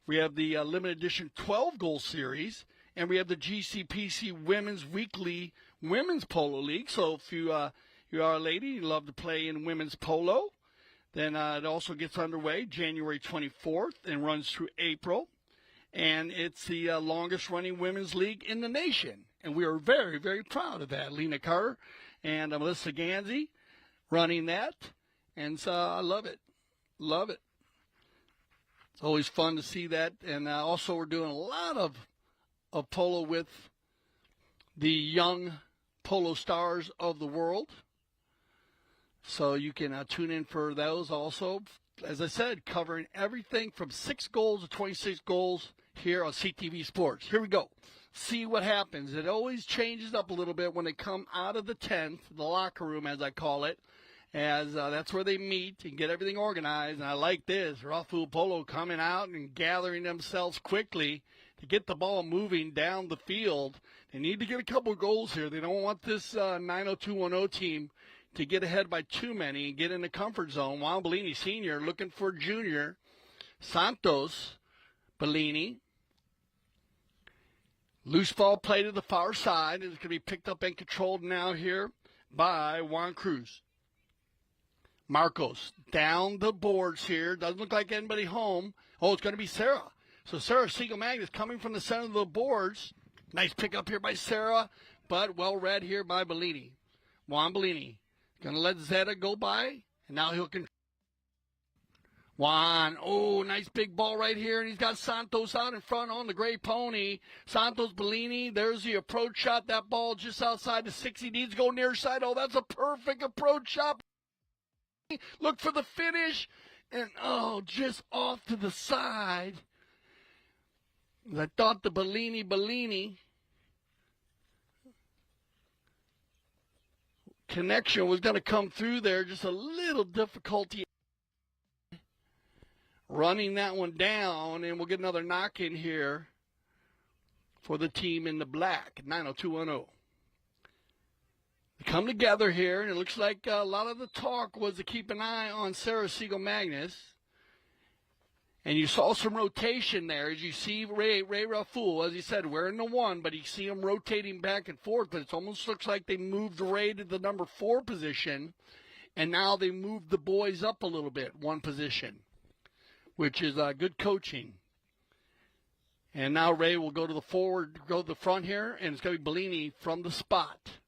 We have the limited edition 12-goal series. And we have the GCPC Women's Weekly Women's Polo League. So if you are a lady, you love to play in women's polo, then it also gets underway January 24th and runs through April. And it's the longest-running women's league in the nation. And we are very, very proud of that. Lena Carter and Melissa Ganzi running that. And so I love it. Love it. It's always fun to see that. And also we're doing a lot of polo with the young polo stars of the world. So you can tune in for those also. As I said, covering everything from 6 goals to 26 goals here on CTV Sports. Here we go. see what happens. It always changes up a little bit when they come out of the 10th, the locker room, as I call it, as that's where they meet and get everything organized. And I like this. Rafool Polo coming out and gathering themselves quickly to get the ball moving down the field. They need to get a couple of goals here. They don't want this 90210 team to get ahead by too many and get in the comfort zone. Juan Bellini Sr. looking for junior. Santos Bellini. Loose ball play to the far side. It's going to be picked up and controlled now here by Juan Cruz. Marcos down the boards here. Doesn't look like anybody home. Oh, it's going to be Sarah. So Sarah Siegel-Magnus coming from the center of the boards. Nice pickup here by Sarah, but well read here by Bellini. Juan Bellini going to let Zeta go by, and now he'll control. Juan, oh, nice big ball right here, and he's got Santos out in front on the gray pony. Santos Bellini, there's the approach shot. That ball just outside the 60. Needs to go near side. Oh, that's a perfect approach shot. Look for the finish, and oh, just off to the side. I thought the Bellini connection was going to come through there. Just a little difficulty running that one down, and we'll get another knock in here for the team in the black, 90210. They come together here, and it looks like a lot of the talk was to keep an eye on Sarah Siegel-Magnus. And you saw some rotation there as you see Ray Rafool, as he said, wearing the 1, but you see him rotating back and forth, but it almost looks like they moved Ray to the number 4 position, and now they moved the boys up a little bit, 1 position, which is good coaching. And now Ray will go to the front here, and it's going to be Bellini from the spot.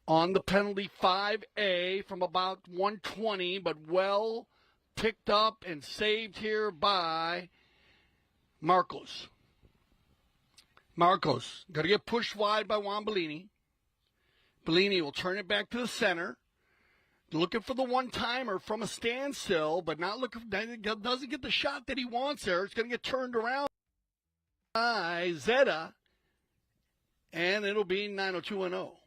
On the penalty 5A from about 120, but well picked up and saved here by Marcos. Marcos got to get pushed wide by Juan Bellini. Bellini will turn it back to the center. Looking for the one-timer from a standstill, but not looking. Doesn't get the shot that he wants there. It's going to get turned around by Zeta, and it'll be 90210.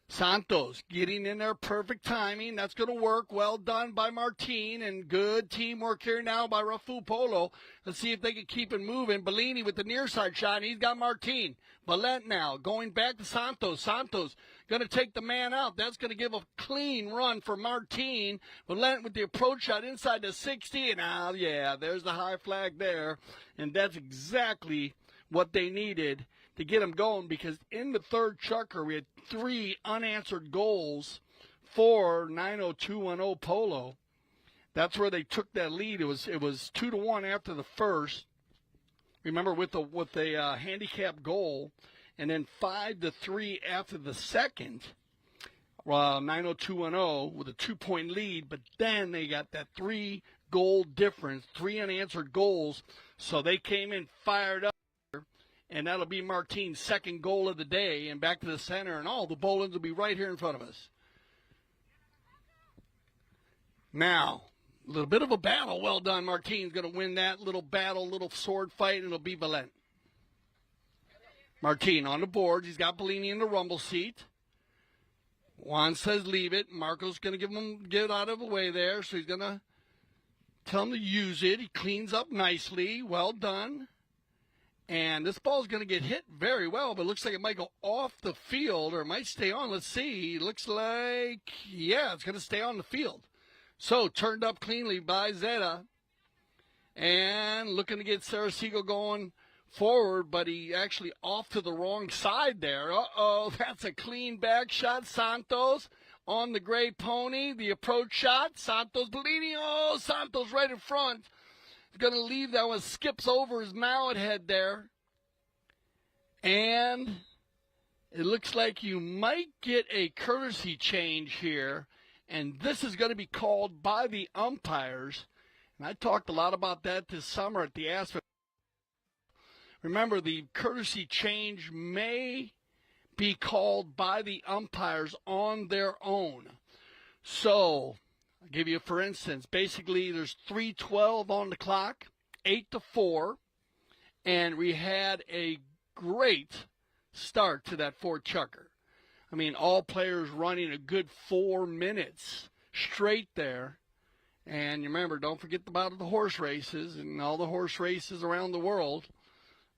Santos getting in there, perfect timing. That's going to work. Well done by Martin, and good teamwork here now by Rafool Polo. Let's see if they can keep it moving. Bellini with the near side shot, and he's got Martin. Ballet now going back to Santos. Santos going to take the man out. That's going to give a clean run for Martin. Ballet with the approach shot inside the 60, and yeah, there's the high flag there, and that's exactly what they needed to get them going, because in the third chucker, we had 3 unanswered goals for 90210 Polo. That's where they took that lead. It was 2-1 after the first. Remember, with a handicap goal, and then 5-3 after the second. 90210 with a 2-point lead, but then they got that 3-goal difference, 3 unanswered goals, so they came in fired up. And that'll be Martin's second goal of the day, and back to the center, and all the Bolins will be right here in front of us. Now, a little bit of a battle. Well done. Martin's going to win that little battle, little sword fight, and it'll be Valent. Martin on the boards. He's got Bellini in the rumble seat. Juan says leave it. Marco's going to get out of the way there, so he's going to tell him to use it. He cleans up nicely. Well done. And this ball is going to get hit very well, but it looks like it might go off the field, or it might stay on. Let's see. It looks like, yeah, it's going to stay on the field. So, turned up cleanly by Zeta. And looking to get Sarah Siegel going forward, but he actually off to the wrong side there. Uh-oh, that's a clean back shot. Santos on the gray pony. The approach shot. Santos Bellini. Oh, Santos right in front. Going to leave that one, skips over his mallet head there, and it looks like you might get a courtesy change here, and this is going to be called by the umpires, and I talked a lot about that this summer at the Aspen. Remember, the courtesy change may be called by the umpires on their own. So I'll give you, for instance, basically there's 3:12 on the clock, 8-4, and we had a great start to that fourth chukker. I mean, all players running a good 4 minutes straight there. And you remember, don't forget about the horse races and all the horse races around the world.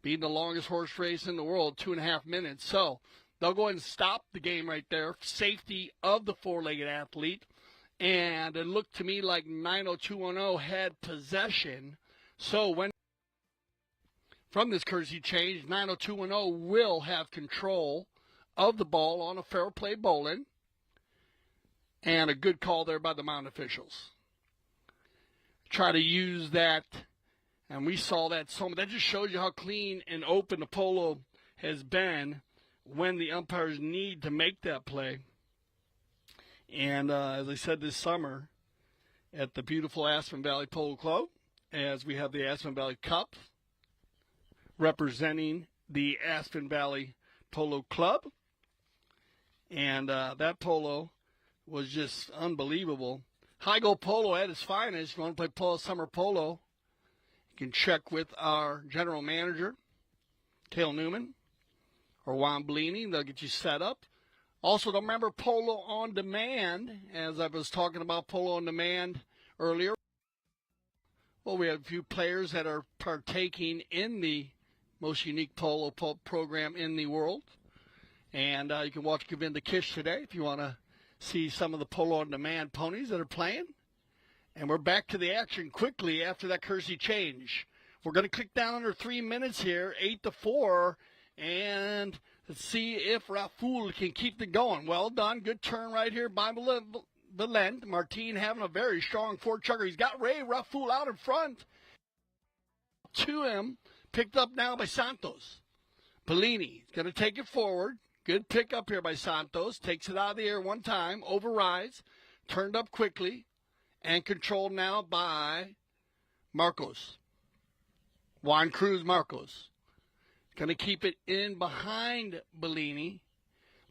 Being the longest horse race in the world, 2.5 minutes. So they'll go ahead and stop the game right there. Safety of the four-legged athlete. And it looked to me like 90210 had possession. So when from this courtesy change, 90210 will have control of the ball on a fair play bowling. And a good call there by the mound officials. Try to use that, and we saw that. So that just shows you how clean and open the Polo has been when the umpires need to make that play. And as I said this summer at the beautiful Aspen Valley Polo Club, as we have the Aspen Valley Cup representing the Aspen Valley Polo Club. And that polo was just unbelievable. High Goal Polo at its finest. If you want to play Polo Summer Polo, you can check with our general manager, Cale Newman, or Juan Bellini. They'll get you set up. Also, don't remember Polo on Demand, as I was talking about Polo on Demand earlier. Well, we have a few players that are partaking in the most unique polo program in the world. And you can watch Govinda Kish today if you want to see some of the Polo on Demand ponies that are playing. And we're back to the action quickly after that courtesy change. We're going to click down under 3 minutes here, 8-4, and let's see if Rafool can keep it going. Well done. Good turn right here by Valent. Martin having a very strong fourth chukker. He's got Ray Rafool out in front. To him, picked up now by Santos. Bellini is going to take it forward. Good pick up here by Santos. Takes it out of the air one time. Overrides. Turned up quickly. And controlled now by Marcos. Juan Cruz Marcos. Going to keep it in behind Bellini.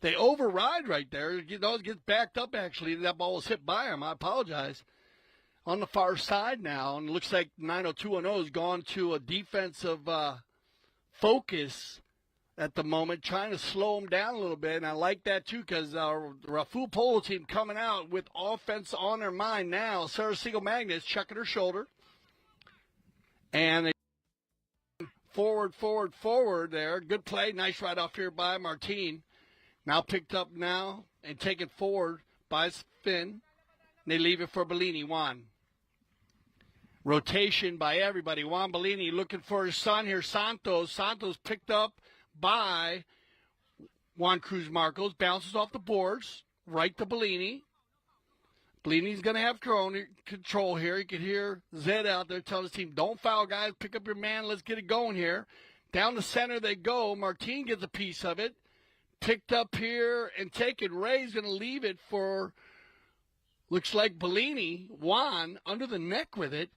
They override right there. Those get backed up, actually. That ball was hit by him. I apologize. On the far side now. And it looks like 90210 has gone to a defensive focus at the moment, trying to slow him down a little bit. And I like that, too, because the Rafool Polo team coming out with offense on their mind now. Sarah Siegel Magnus checking her shoulder. And they forward there. Good play. Nice right off here by Martin. Now picked up now and taken forward by Finn. They leave it for Bellini. Juan. Rotation by everybody. Juan Bellini looking for his son here, Santos. Santos picked up by Juan Cruz Marcos. Bounces off the boards. Right to Bellini. Bellini's going to have control here. You can hear Zed out there telling his team, don't foul, guys. Pick up your man. Let's get it going here. Down the center they go. Martin gets a piece of it. Picked up here and taken. Ray's going to leave it for, looks like Bellini. Juan under the neck with it.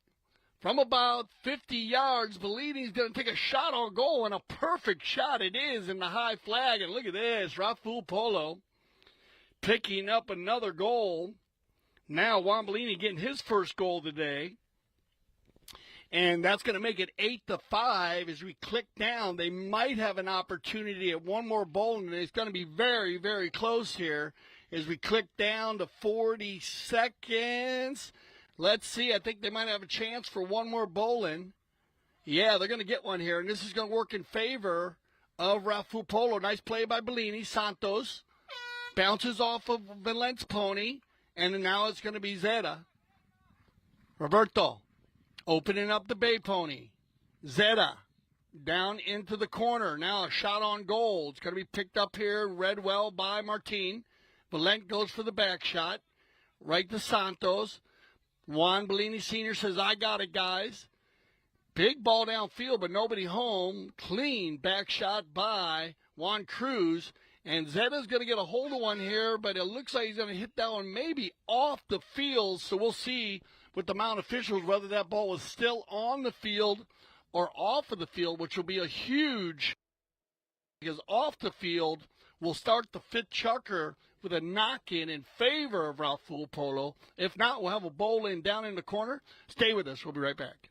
From about 50 yards, Bellini's going to take a shot on goal, and a perfect shot it is in the high flag. And look at this, Rafool Polo picking up another goal. Now Juan Bellini getting his first goal today. And that's going to make it 8-5 as we click down. They might have an opportunity at one more bowling, and it's going to be very, very close here as we click down to 40 seconds. Let's see. I think they might have a chance for one more bowling. Yeah, they're going to get one here, and this is going to work in favor of Rafool Polo. Nice play by Bellini. Santos bounces off of Valent's pony, and now it's going to be Zeta. Roberto opening up the bay pony. Zeta down into the corner. Now a shot on goal. It's going to be picked up here, read well by Martin. Valent goes for the back shot. Right to Santos. Juan Bellini Sr. says, I got it, guys. Big ball downfield, but nobody home. Clean back shot by Juan Cruz. And Zeta's going to get a hold of one here, but it looks like he's going to hit that one maybe off the field. So we'll see with the mound officials whether that ball was still on the field or off of the field, which will be a huge, because off the field will start the fifth chukker with a knock-in in favor of Rafool Polo. If not, we'll have a bowl-in down in the corner. Stay with us. We'll be right back.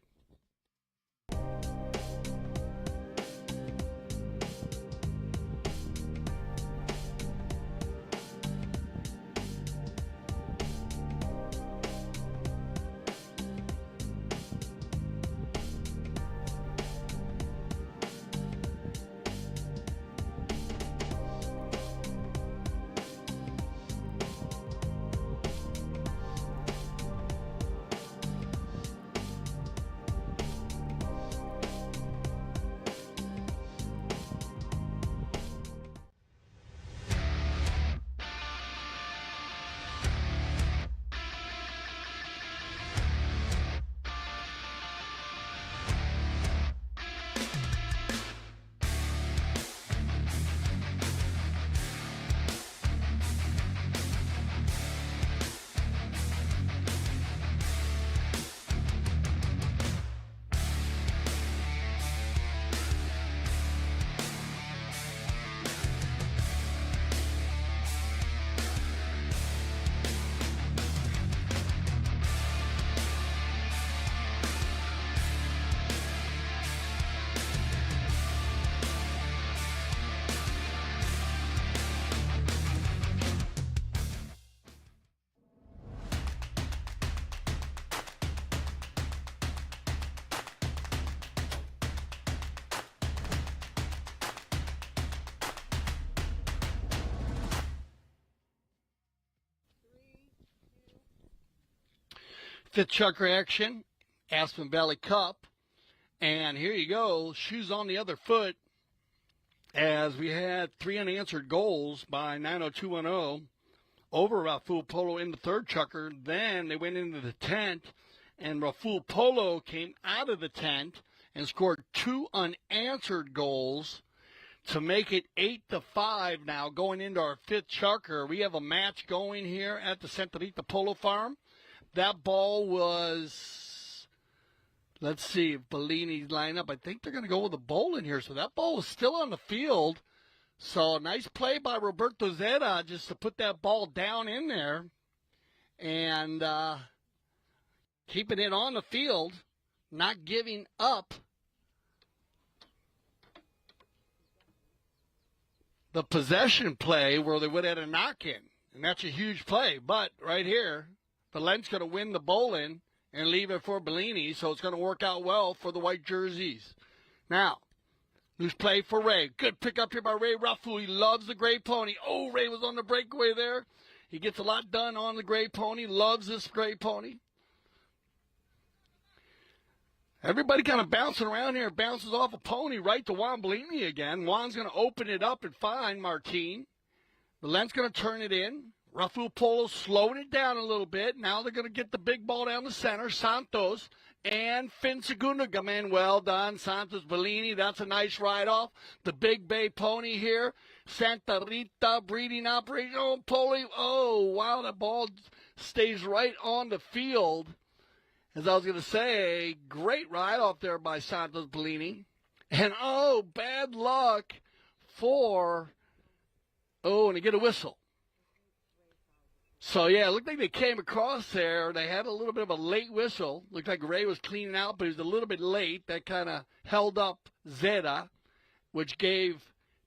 Fifth chucker action, Aspen Valley Cup. And here you go, shoes on the other foot, as we had 3 unanswered goals by 90210 over Rafool Polo in the third chucker. Then they went into the tent, and Rafool Polo came out of the tent and scored 2 unanswered goals to make it 8-5 now going into our fifth chucker. We have a match going here at the Santa Rita Polo Farm. That ball was, let's see if Bellini's line up. I think they're going to go with a bowl in here. So that ball was still on the field. So nice play by Roberto Zeta just to put that ball down in there and keeping it on the field, not giving up the possession play where they would have had a knock-in. And that's a huge play. But right here, Valent's going to win the bowling and leave it for Bellini, so it's going to work out well for the white jerseys. Now, loose play for Ray. Good pick up here by Ray Rafool. He loves the gray pony. Oh, Ray was on the breakaway there. He gets a lot done on the gray pony. Loves this gray pony. Everybody kind of bouncing around here. Bounces off a pony right to Juan Bellini again. Juan's going to open it up and find Martin. Valent's going to turn it in. Rafool Polo slowing it down a little bit. Now they're going to get the big ball down the center. Santos and Finn Segunda come in. Well done, Santos Bellini. That's a nice ride-off. The Big Bay pony here. Santa Rita breeding operation. Oh, Polo. Oh, wow, the ball stays right on the field. As I was going to say, great ride-off there by Santos Bellini. And, oh, bad luck for, and they get a whistle. So, yeah, it looked like they came across there. They had a little bit of a late whistle. Looked like Ray was cleaning out, but he was a little bit late. That kind of held up Zeta, which gave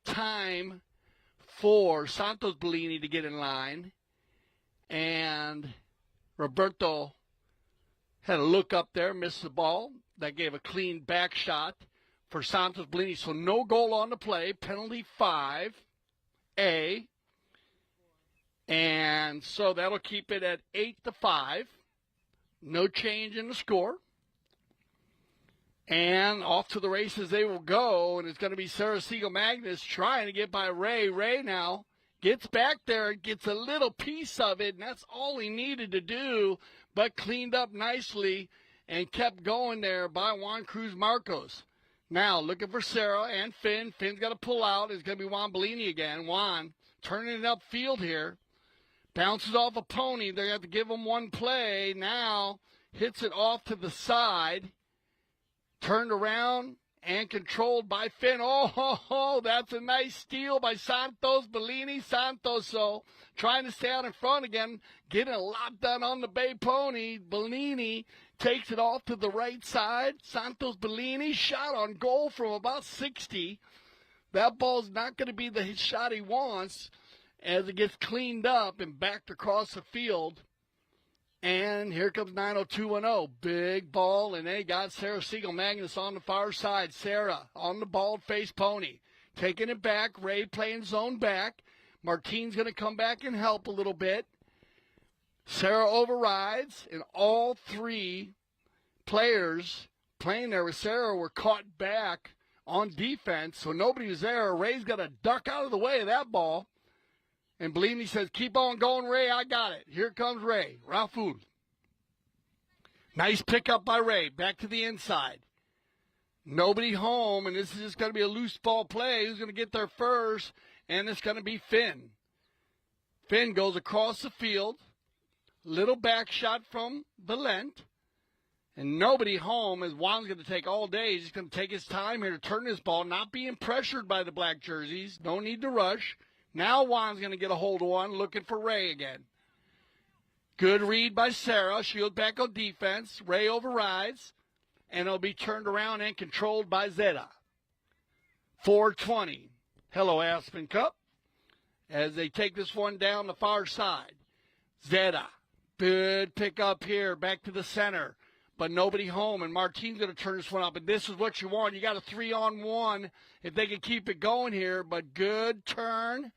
time for Santos Bellini to get in line. And Roberto had a look up there, missed the ball. That gave a clean back shot for Santos Bellini. So no goal on the play. Penalty 5A. And so that'll keep it at 8-5. No change in the score. And off to the races they will go. And it's going to be Sarah Siegel Magnus trying to get by Ray. Ray now gets back there and gets a little piece of it. And that's all he needed to do. But cleaned up nicely and kept going there by Juan Cruz Marcos. Now looking for Sarah and Finn. Finn's got to pull out. It's going to be Juan Bellini again. Juan turning it upfield here. Bounces off a pony. They have to give him one play. Now hits it off to the side. Turned around and controlled by Finn. Oh, that's a nice steal by Santos Bellini. Santos, so trying to stay out in front again. Getting a lot done on the Bay Pony. Bellini takes it off to the right side. Santos Bellini shot on goal from about 60. That ball's not going to be the shot he wants as it gets cleaned up and backed across the field. And here comes 90210. Big ball, and they got Sarah Siegel Magnus on the far side. Sarah on the bald-faced pony. Taking it back. Ray playing zone back. Martin's going to come back and help a little bit. Sarah overrides, and all 3 players playing there with Sarah were caught back on defense, so nobody was there. Ray's got to duck out of the way of that ball. And Bellini says, keep on going, Ray. I got it. Here comes Ray. Rafool. Nice pickup by Ray. Back to the inside. Nobody home, and this is just going to be a loose ball play. Who's going to get there first? And it's going to be Finn. Finn goes across the field. Little back shot from Valent. And nobody home, as Juan's going to take all day. He's going to take his time here to turn this ball, not being pressured by the black jerseys. No need to rush. Now Juan's going to get a hold of one, looking for Ray again. Good read by Sarah. She goes back on defense. Ray overrides, and it'll be turned around and controlled by Zeta. 4:20. Hello, Aspen Cup. As they take this one down the far side. Zeta. Good pick up here. Back to the center. But nobody home, and Martin's going to turn this one up. And this is what you want. You got a 3-on-1 if they can keep it going here. But good turn.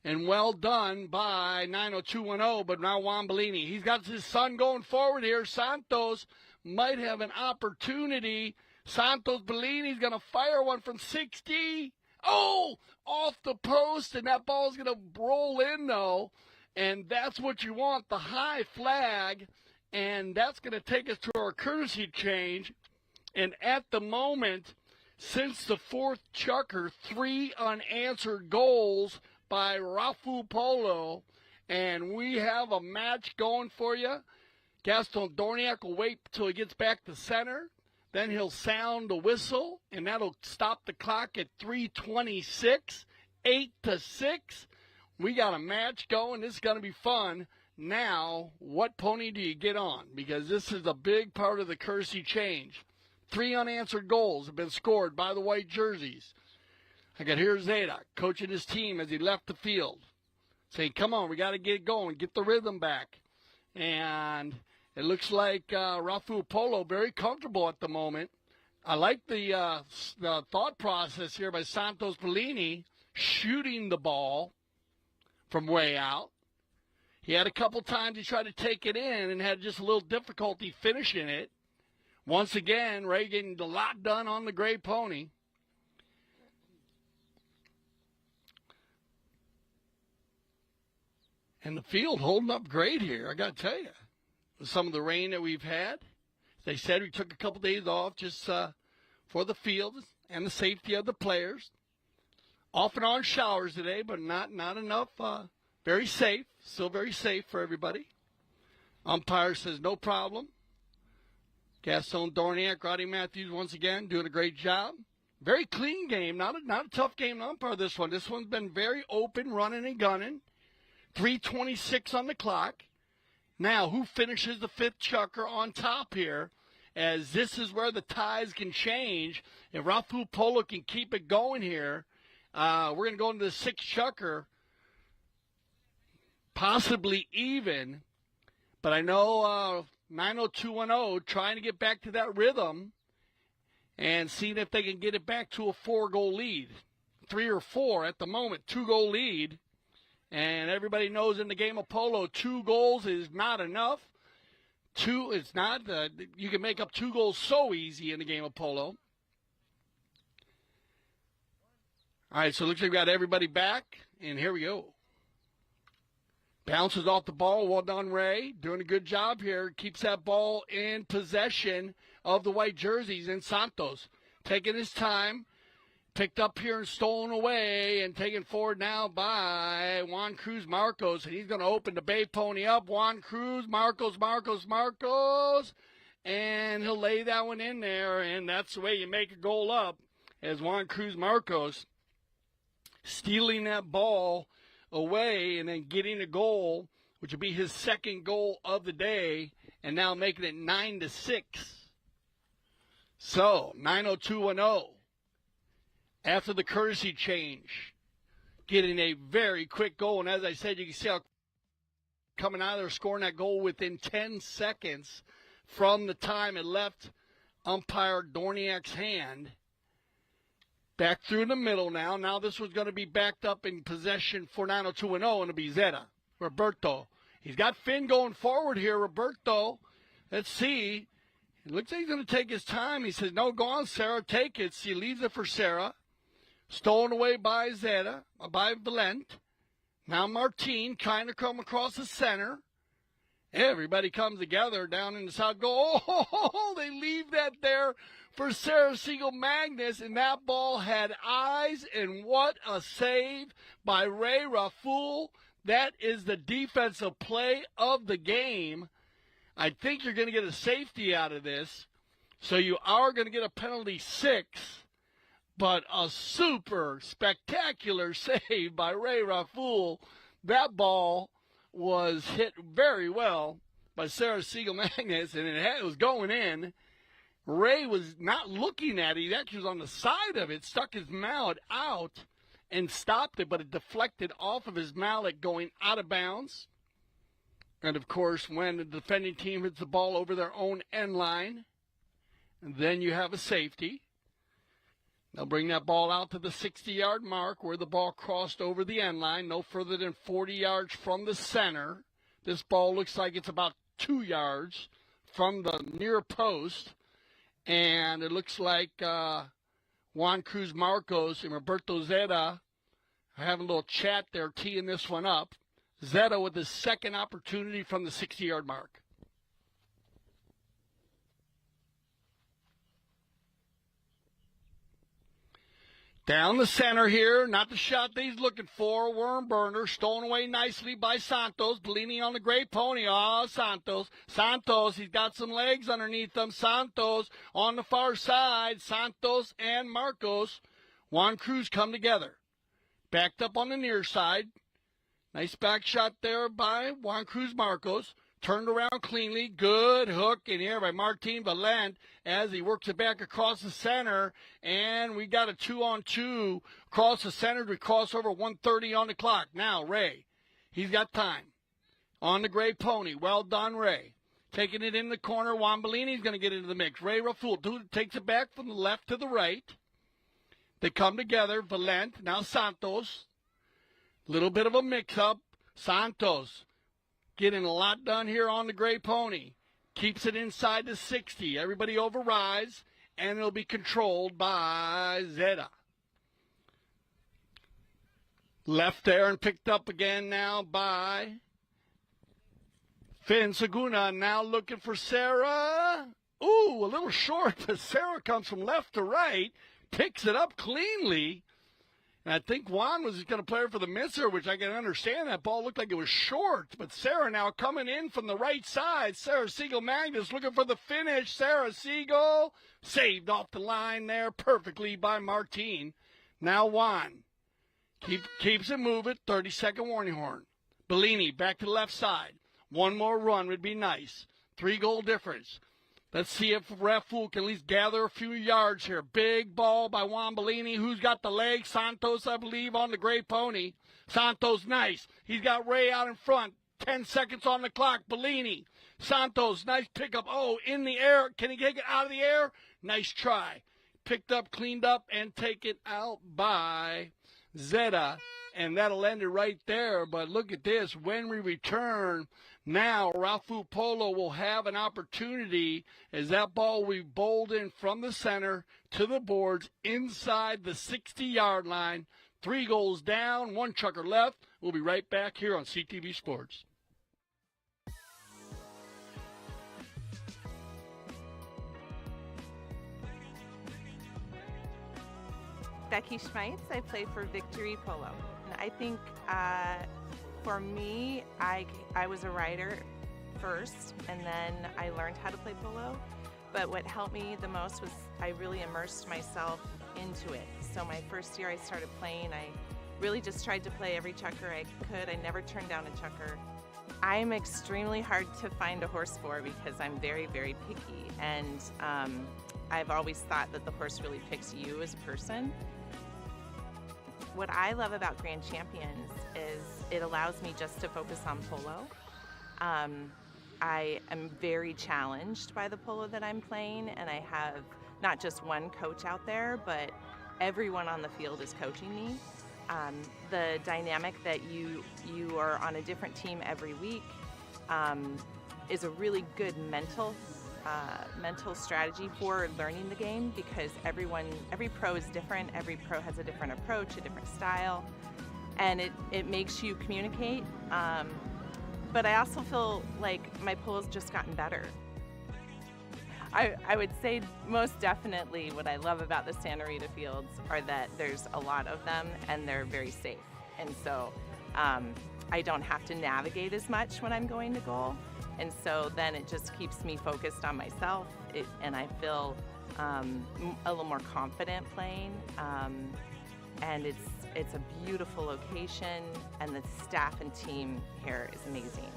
And well done by 90210, but now Juan Bellini. He's got his son going forward here. Santos might have an opportunity. Santos Bellini's going to fire one from 60. Oh, off the post, and that ball's going to roll in, though. And that's what you want, the high flag. And that's going to take us to our courtesy change. And at the moment, since the fourth chukker, 3 unanswered goals by Rafool Polo, and we have a match going for you. Gaston Dorniak will wait till he gets back to center. Then he'll sound the whistle, and that'll stop the clock at 3:26, 8-6. We got a match going. This is going to be fun. Now, what pony do you get on? Because this is a big part of the courtesy change. 3 unanswered goals have been scored by the white jerseys. I got here Zeta coaching his team as he left the field, saying, come on, we got to get going, get the rhythm back. And it looks like Rafool Polo very comfortable at the moment. I like the thought process here by Santos Bellini shooting the ball from way out. He had a couple times he tried to take it in and had just a little difficulty finishing it. Once again, Ray getting a lot done on the gray pony. And the field holding up great here, I got to tell you. With some of the rain that we've had. They said we took a couple days off just for the field and the safety of the players. Off and on showers today, but not enough. Very safe, still very safe for everybody. Umpire says no problem. Gaston Dorniak, Roddy Matthews once again doing a great job. Very clean game, not a tough game to umpire this one. This one's been very open, running and gunning. 3:26 on the clock. Now, who finishes the 5th chukker on top here? As this is where the ties can change. If Rafool Polo can keep it going here, we're going to go into the 6th chukker, possibly even. But I know 90210 trying to get back to that rhythm and seeing if they can get it back to a 4-goal lead. 3 or 4 at the moment, 2-goal lead. And everybody knows in the game of polo, 2 goals is not enough. It's not. You can make up 2 goals so easy in the game of polo. All right, so it looks like we got everybody back, and here we go. Bounces off the ball. Well done, Ray. Doing a good job here. Keeps that ball in possession of the white jerseys. And Santos taking his time. Picked up here and stolen away and taken forward now by Juan Cruz Marcos. And he's going to open the bay pony up. Juan Cruz, Marcos. And he'll lay that one in there. And that's the way you make a goal up, as Juan Cruz Marcos stealing that ball away and then getting a goal, which will be his 2nd goal of the day, and now making it 9-6. So, 90210. After the courtesy change, getting a very quick goal. And as I said, you can see how coming out of there, scoring that goal within 10 seconds from the time it left umpire Dorniak's hand. Back through the middle now. Now this was going to be backed up in possession for 90210, and it'll be Zeta, Roberto. He's got Finn going forward here, Roberto. Let's see. It looks like he's going to take his time. He says, no, go on, Sarah, take it. So he leaves it for Sarah. Stolen away by Zeta, by Valent. Now Martin trying to come across the center. Everybody comes together down in the south goal. Oh, they leave that there for Sarah Siegel Magnus, and that ball had eyes, and what a save by Ray Rafool. That is the defensive play of the game. I think you're going to get a safety out of this, so you are going to get a penalty 6. But a super spectacular save by Ray Rafool. That ball was hit very well by Sarah Siegel Magnus, and it was going in. Ray was not looking at it. He actually was on the side of it, stuck his mallet out and stopped it, but it deflected off of his mallet going out of bounds. And, of course, when the defending team hits the ball over their own end line, then you have a safety. They'll bring that ball out to the 60-yard mark where the ball crossed over the end line, no further than 40 yards from the center. This ball looks like it's about 2 yards from the near post. And it looks like Juan Cruz Marcos and Roberto Zeta are having a little chat there, teeing this one up. Zeta with his second opportunity from the 60-yard mark. Down the center here, not the shot that he's looking for. Worm burner, stolen away nicely by Santos. Bellini on the gray pony. Oh, Santos. Santos, he's got some legs underneath him. Santos on the far side. Santos and Marcos. Juan Cruz come together. Backed up on the near side. Nice back shot there by Juan Cruz Marcos. Turned around cleanly. Good hook in here by Martin Valent as he works it back across the center. And we got a 2-on-2 across the center. We cross over 1:30 on the clock. Now, Ray, he's got time. On the gray pony. Well done, Ray. Taking it in the corner. Juan Bellini's going to get into the mix. Ray Rafool takes it back from the left to the right. They come together. Valent, now Santos. Little bit of a mix-up. Santos getting a lot done here on the gray pony. Keeps it inside the 60. Everybody overrides, and it'll be controlled by Zeta. Left there and picked up again now by Finn Saguna. Now looking for Sarah. Ooh, a little short, but Sarah comes from left to right. Picks it up cleanly. And I think Juan was going to play her for the misser, which I can understand. That ball looked like it was short. But Sarah now coming in from the right side. Sarah Siegel-Magnus looking for the finish. Sarah Siegel saved off the line there perfectly by Martin. Now Juan keeps it moving. 30-second warning horn. Bellini back to the left side. One more run would be nice. 3-goal difference. Let's see if Rafool can at least gather a few yards here. Big ball by Juan Bellini. Who's got the legs? Santos, I believe, on the gray pony. Santos, nice. He's got Ray out in front. 10 seconds on the clock. Bellini. Santos, nice pickup. Oh, in the air. Can he take it out of the air? Nice try. Picked up, cleaned up, and taken out by Zeta. And that'll end it right there. But look at this. When we return, now Rafool Polo will have an opportunity as that ball will be bowled in from the center to the boards inside the 60-yard line. 3 goals down, 1 chucker left. We'll be right back here on CTV Sports. Becky Schmeitz. I play for Victory Polo. And I think for me, I was a rider first, and then I learned how to play polo. But what helped me the most was I really immersed myself into it. So my first year I started playing, I really just tried to play every chucker I could. I never turned down a chucker. I'm extremely hard to find a horse for because I'm very, very picky. And I've always thought that the horse really picks you as a person. What I love about Grand Champions is it allows me just to focus on polo. I am very challenged by the polo that I'm playing, and I have not just one coach out there, but everyone on the field is coaching me. The dynamic that you are on a different team every week is a really good mental strategy for learning the game, because every pro is different. Every pro has a different approach, a different style, and it makes you communicate. But I also feel like my polo's just gotten better. I would say most definitely what I love about the Santa Rita fields are that there's a lot of them and they're very safe. And so I don't have to navigate as much when I'm going to goal. And so then it just keeps me focused on myself, and I feel a little more confident playing. And it's a beautiful location, and the staff and team here is amazing.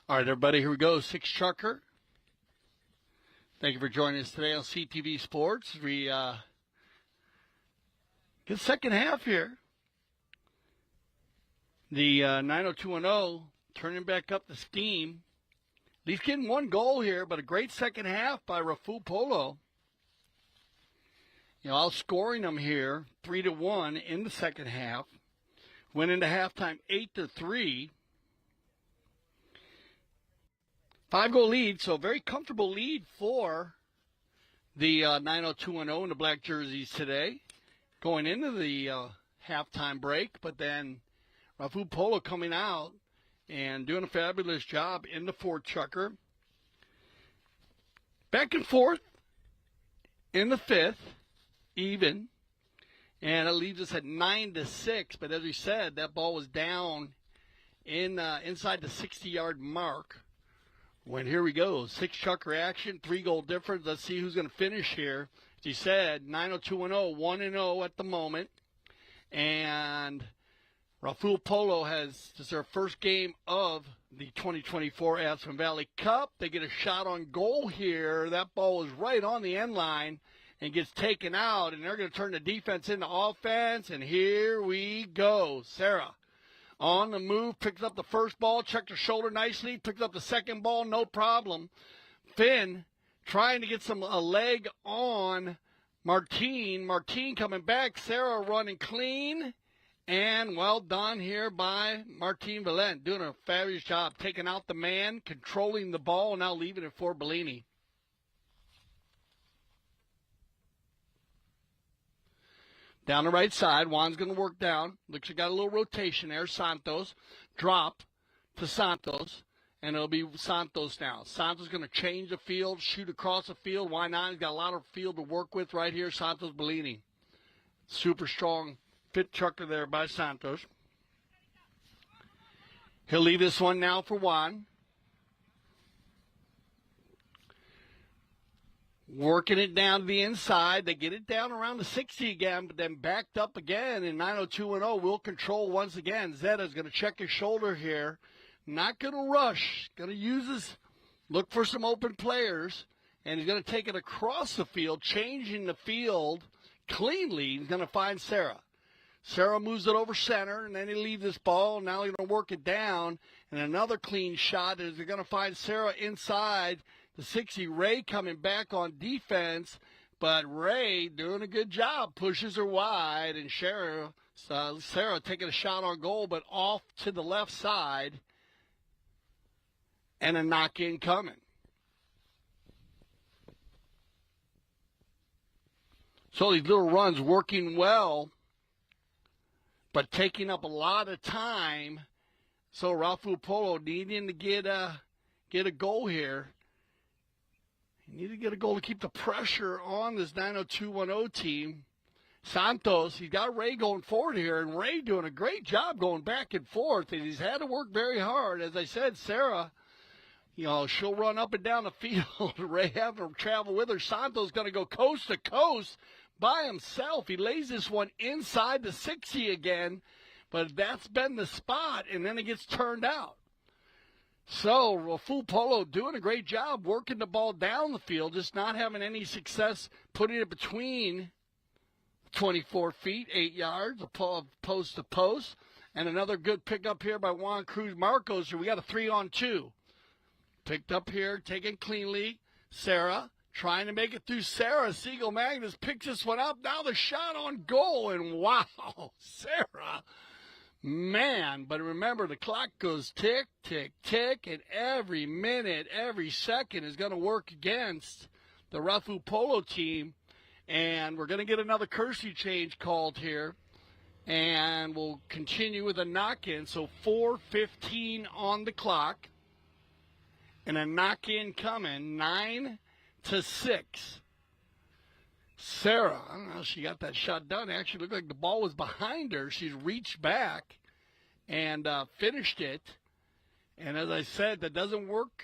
All right, everybody, here we go. Six chucker. Thank you for joining us today on CTV Sports. We get second half here. The 90210 turning back up the steam. At least getting one goal here, but a great second half by Rafool Polo. Outscoring them here 3-1 in the second half. Went into halftime 8-3. 5-goal lead, so a very comfortable lead for the 90210 in the black jerseys today. Going into the halftime break, but then Rafool Polo coming out and doing a fabulous job in the fourth chucker. Back and forth in the fifth, even. And it leaves us at 9-6. But as we said, that ball was down inside the 60-yard mark. When here we go, six chucker action, 3-goal difference. Let's see who's going to finish here. As you said, 90210, 1-0 at the moment. And Rafool Polo this is their first game of the 2024 Aspen Valley Cup. They get a shot on goal here. That ball is right on the end line and gets taken out, and they're going to turn the defense into offense. And here we go. Sarah on the move, picks up the first ball, checked her shoulder nicely, picked up the second ball, no problem. Finn trying to get a leg on Martine. Martine coming back. Sarah running clean. And well done here by Martine Valent, doing a fabulous job, taking out the man, controlling the ball, now leaving it for Bellini. Down the right side, Juan's going to work down. Looks like got a little rotation there. Santos, drop to Santos, and it'll be Santos now. Santos going to change the field, shoot across the field. Why not? He's got a lot of field to work with right here. Santos Bellini. Super strong fit chucker there by Santos. He'll leave this one now for Juan. Working it down to the inside. They get it down around the 60 again, but then backed up again. And 90210 will control once again. Zeta's going to check his shoulder here. Not going to rush. Going to look for some open players. And he's going to take it across the field, changing the field cleanly. He's going to find Sarah. Sarah moves it over center, and then he leaves this ball. Now he's going to work it down. And another clean shot is they're going to find Sarah inside the 60. Ray coming back on defense, but Ray doing a good job. Pushes her wide, and Sarah taking a shot on goal, but off to the left side. And a knock-in coming. So these little runs working well, but taking up a lot of time. So Rafool Polo needing to get a goal here. You need to get a goal to keep the pressure on this 90210 team. Santos, he's got Ray going forward here, and Ray doing a great job going back and forth, and he's had to work very hard. As I said, Sarah, she'll run up and down the field. Ray having to travel with her. Santos going to go coast to coast by himself. He lays this one inside the 60 again, but that's been the spot, and then it gets turned out. So Rafool Polo doing a great job working the ball down the field, just not having any success putting it between 24 feet, 8 yards, post to post. And another good pickup here by Juan Cruz Marcos. So we got a 3-on-2. Picked up here, taken cleanly. Sarah trying to make it through Sarah. Siegel Magnus picks this one up. Now the shot on goal, and wow, Sarah. Man, but remember, the clock goes tick, tick, tick, and every minute, every second is going to work against the Rafool Polo team. And we're going to get another courtesy change called here. And we'll continue with a knock-in. So 4:15 on the clock. And a knock-in coming, 9-6. Sarah, I don't know how she got that shot done. It actually looked like the ball was behind her. She's reached back and finished it. And as I said, that doesn't work.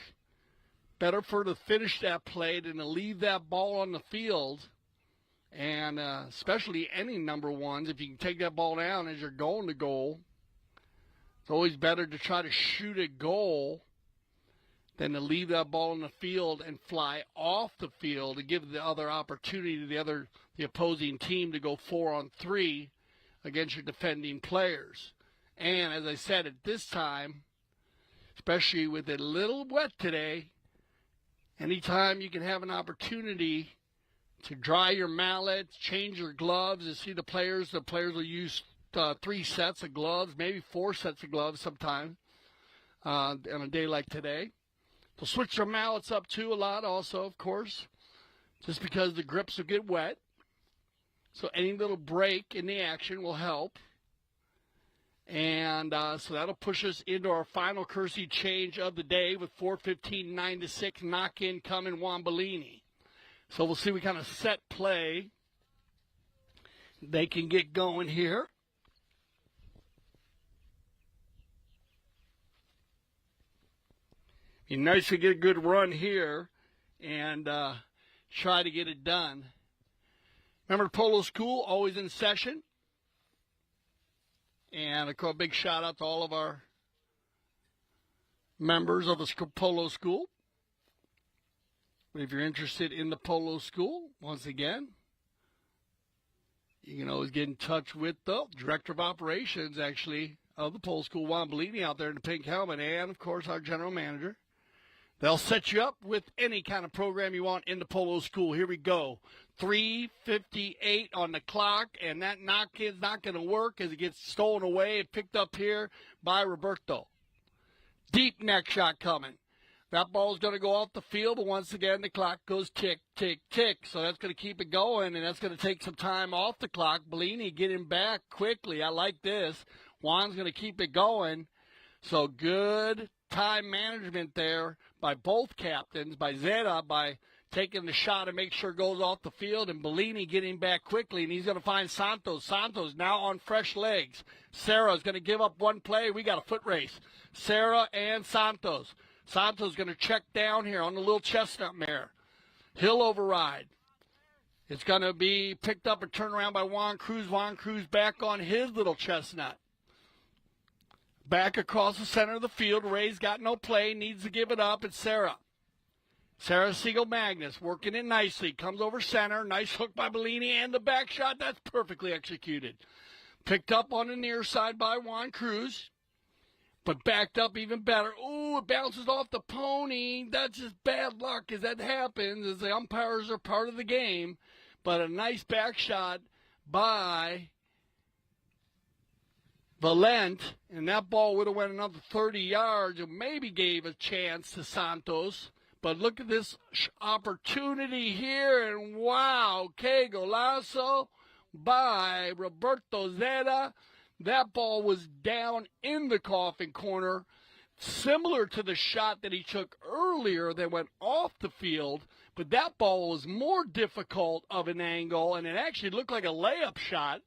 Better for her to finish that play than to leave that ball on the field. And especially any number ones, if you can take that ball down as you're going to goal, it's always better to try to shoot a goal than to leave that ball in the field and fly off the field to give the other opportunity to the opposing team to go 4-on-3 against your defending players. And as I said, at this time, especially with it a little wet today, anytime you can have an opportunity to dry your mallets, change your gloves, and see the players will use 3 sets of gloves, maybe 4 sets of gloves sometimes on a day like today. They'll switch their mallets up too a lot also, of course, just because the grips will get wet. So any little break in the action will help. And so that'll push us into our final Kersey change of the day with 4:15, 9-6, knock-in coming Wambolini. So we'll see what kind of set play they can get going here. Be nice to get a good run here and try to get it done. Remember, Polo School, always in session. And a big shout out to all of our members of the Polo School. If you're interested in the Polo School, once again, you can always get in touch with the Director of Operations, actually, of the Polo School, Juan Bellini, out there in the pink helmet, and, of course, our General Manager. They'll set you up with any kind of program you want in the Polo School. Here we go. 3:58 on the clock, and that knock-in's not going to work as it gets stolen away and picked up here by Roberto. Deep neck shot coming. That ball's going to go off the field, but once again, the clock goes tick, tick, tick. So that's going to keep it going, and that's going to take some time off the clock. Bellini getting back quickly. I like this. Juan's going to keep it going. So good time management there by both captains, by Zeta, by taking the shot and make sure it goes off the field, and Bellini getting back quickly, and he's going to find Santos. Santos now on fresh legs. Sarah's going to give up one play. We got a foot race. Sarah and Santos. Santos going to check down here on the little chestnut mare. He'll override. It's going to be picked up and turned around by Juan Cruz. Juan Cruz back on his little chestnut. Back across the center of the field. Ray's got no play. Needs to give it up. It's Sarah. Sarah Siegel Magnus working it nicely. Comes over center. Nice hook by Bellini. And the back shot. That's perfectly executed. Picked up on the near side by Juan Cruz. But backed up even better. Ooh, it bounces off the pony. That's just bad luck as that happens, as the umpires are part of the game. But a nice back shot by Valent, and that ball would have went another 30 yards and maybe gave a chance to Santos. But look at this opportunity here, and wow, que golazo by Roberto Zeta. That ball was down in the coffin corner, similar to the shot that he took earlier that went off the field, but that ball was more difficult of an angle, and it actually looked like a layup shot.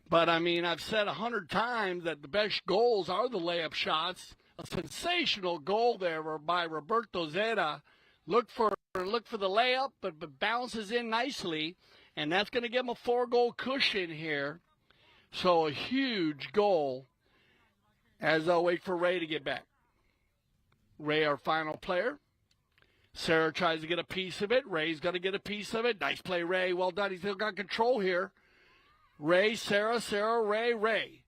But, I mean, I've said 100 times that the best goals are the layup shots. A sensational goal there by Roberto Zeta. Look for the layup, but bounces in nicely, and that's going to give him a 4-goal cushion here. So a huge goal as I'll wait for Ray to get back. Ray, our final player. Sarah tries to get a piece of it. Ray's going to get a piece of it. Nice play, Ray. Well done. He's still got control here. Ray, Sarah, Ray, Ray.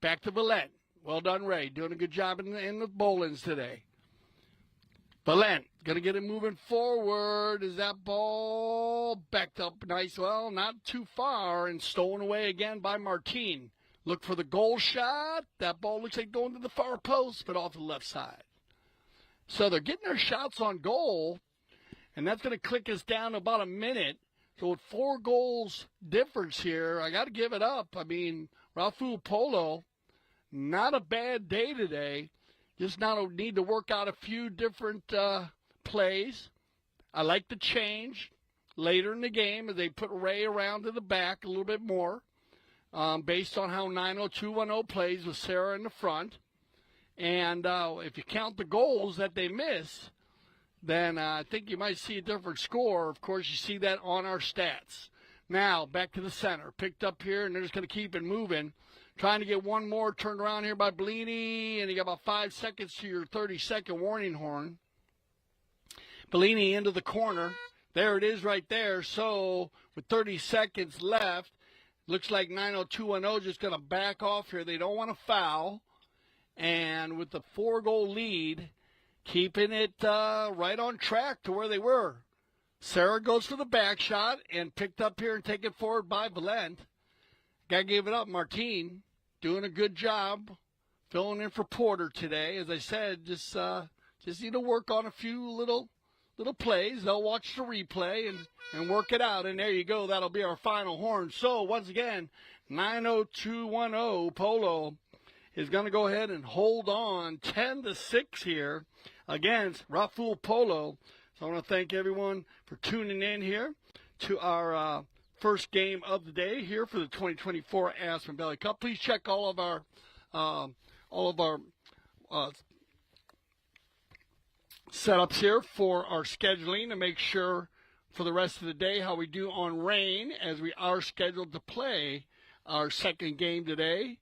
Back to Valent. Well done, Ray. Doing a good job in the bowlings today. Valent going to get it moving forward. Is that ball backed up nice? Well, not too far, and stolen away again by Martin. Look for the goal shot. That ball looks like going to the far post, but off the left side. So they're getting their shots on goal, and that's going to click us down to about a minute. So with 4 goals difference here, I got to give it up. I mean, Rafool Polo, not a bad day today. Just now need to work out a few different plays. I like the change later in the game as they put Ray around to the back a little bit more based on how 90210 plays with Sarah in the front. And if you count the goals that they miss, then I think you might see a different score. Of course, you see that on our stats. Now, back to the center. Picked up here, and they're just going to keep it moving. Trying to get one more turned around here by Bellini, and you got about 5 seconds to your 30-second warning horn. Bellini into the corner. There it is right there. So, with 30 seconds left, looks like 90210 just going to back off here. They don't want to foul. And with the 4-goal lead, keeping it right on track to where they were. Sarah goes for the back shot and picked up here and taken forward by Valent. Guy gave it up. Martine doing a good job filling in for Porter today. As I said, just need to work on a few little plays. They'll watch the replay and work it out. And there you go. That'll be our final horn. So, once again, 90210 Polo is going to go ahead and hold on 10-6 here against Rafool Polo. So I want to thank everyone for tuning in here to our first game of the day here for the 2024 Aspen Valley Cup. Please check all of our setups here for our scheduling to make sure for the rest of the day how we do on rain, as we are scheduled to play our second game today,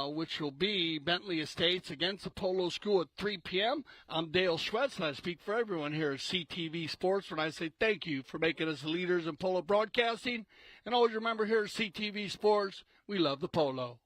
which will be Bentley Estates against the Polo School at 3 p.m. I'm Dale Schwetz, and I speak for everyone here at CTV Sports when I say thank you for making us leaders in polo broadcasting. And always remember, here at CTV Sports, we love the polo.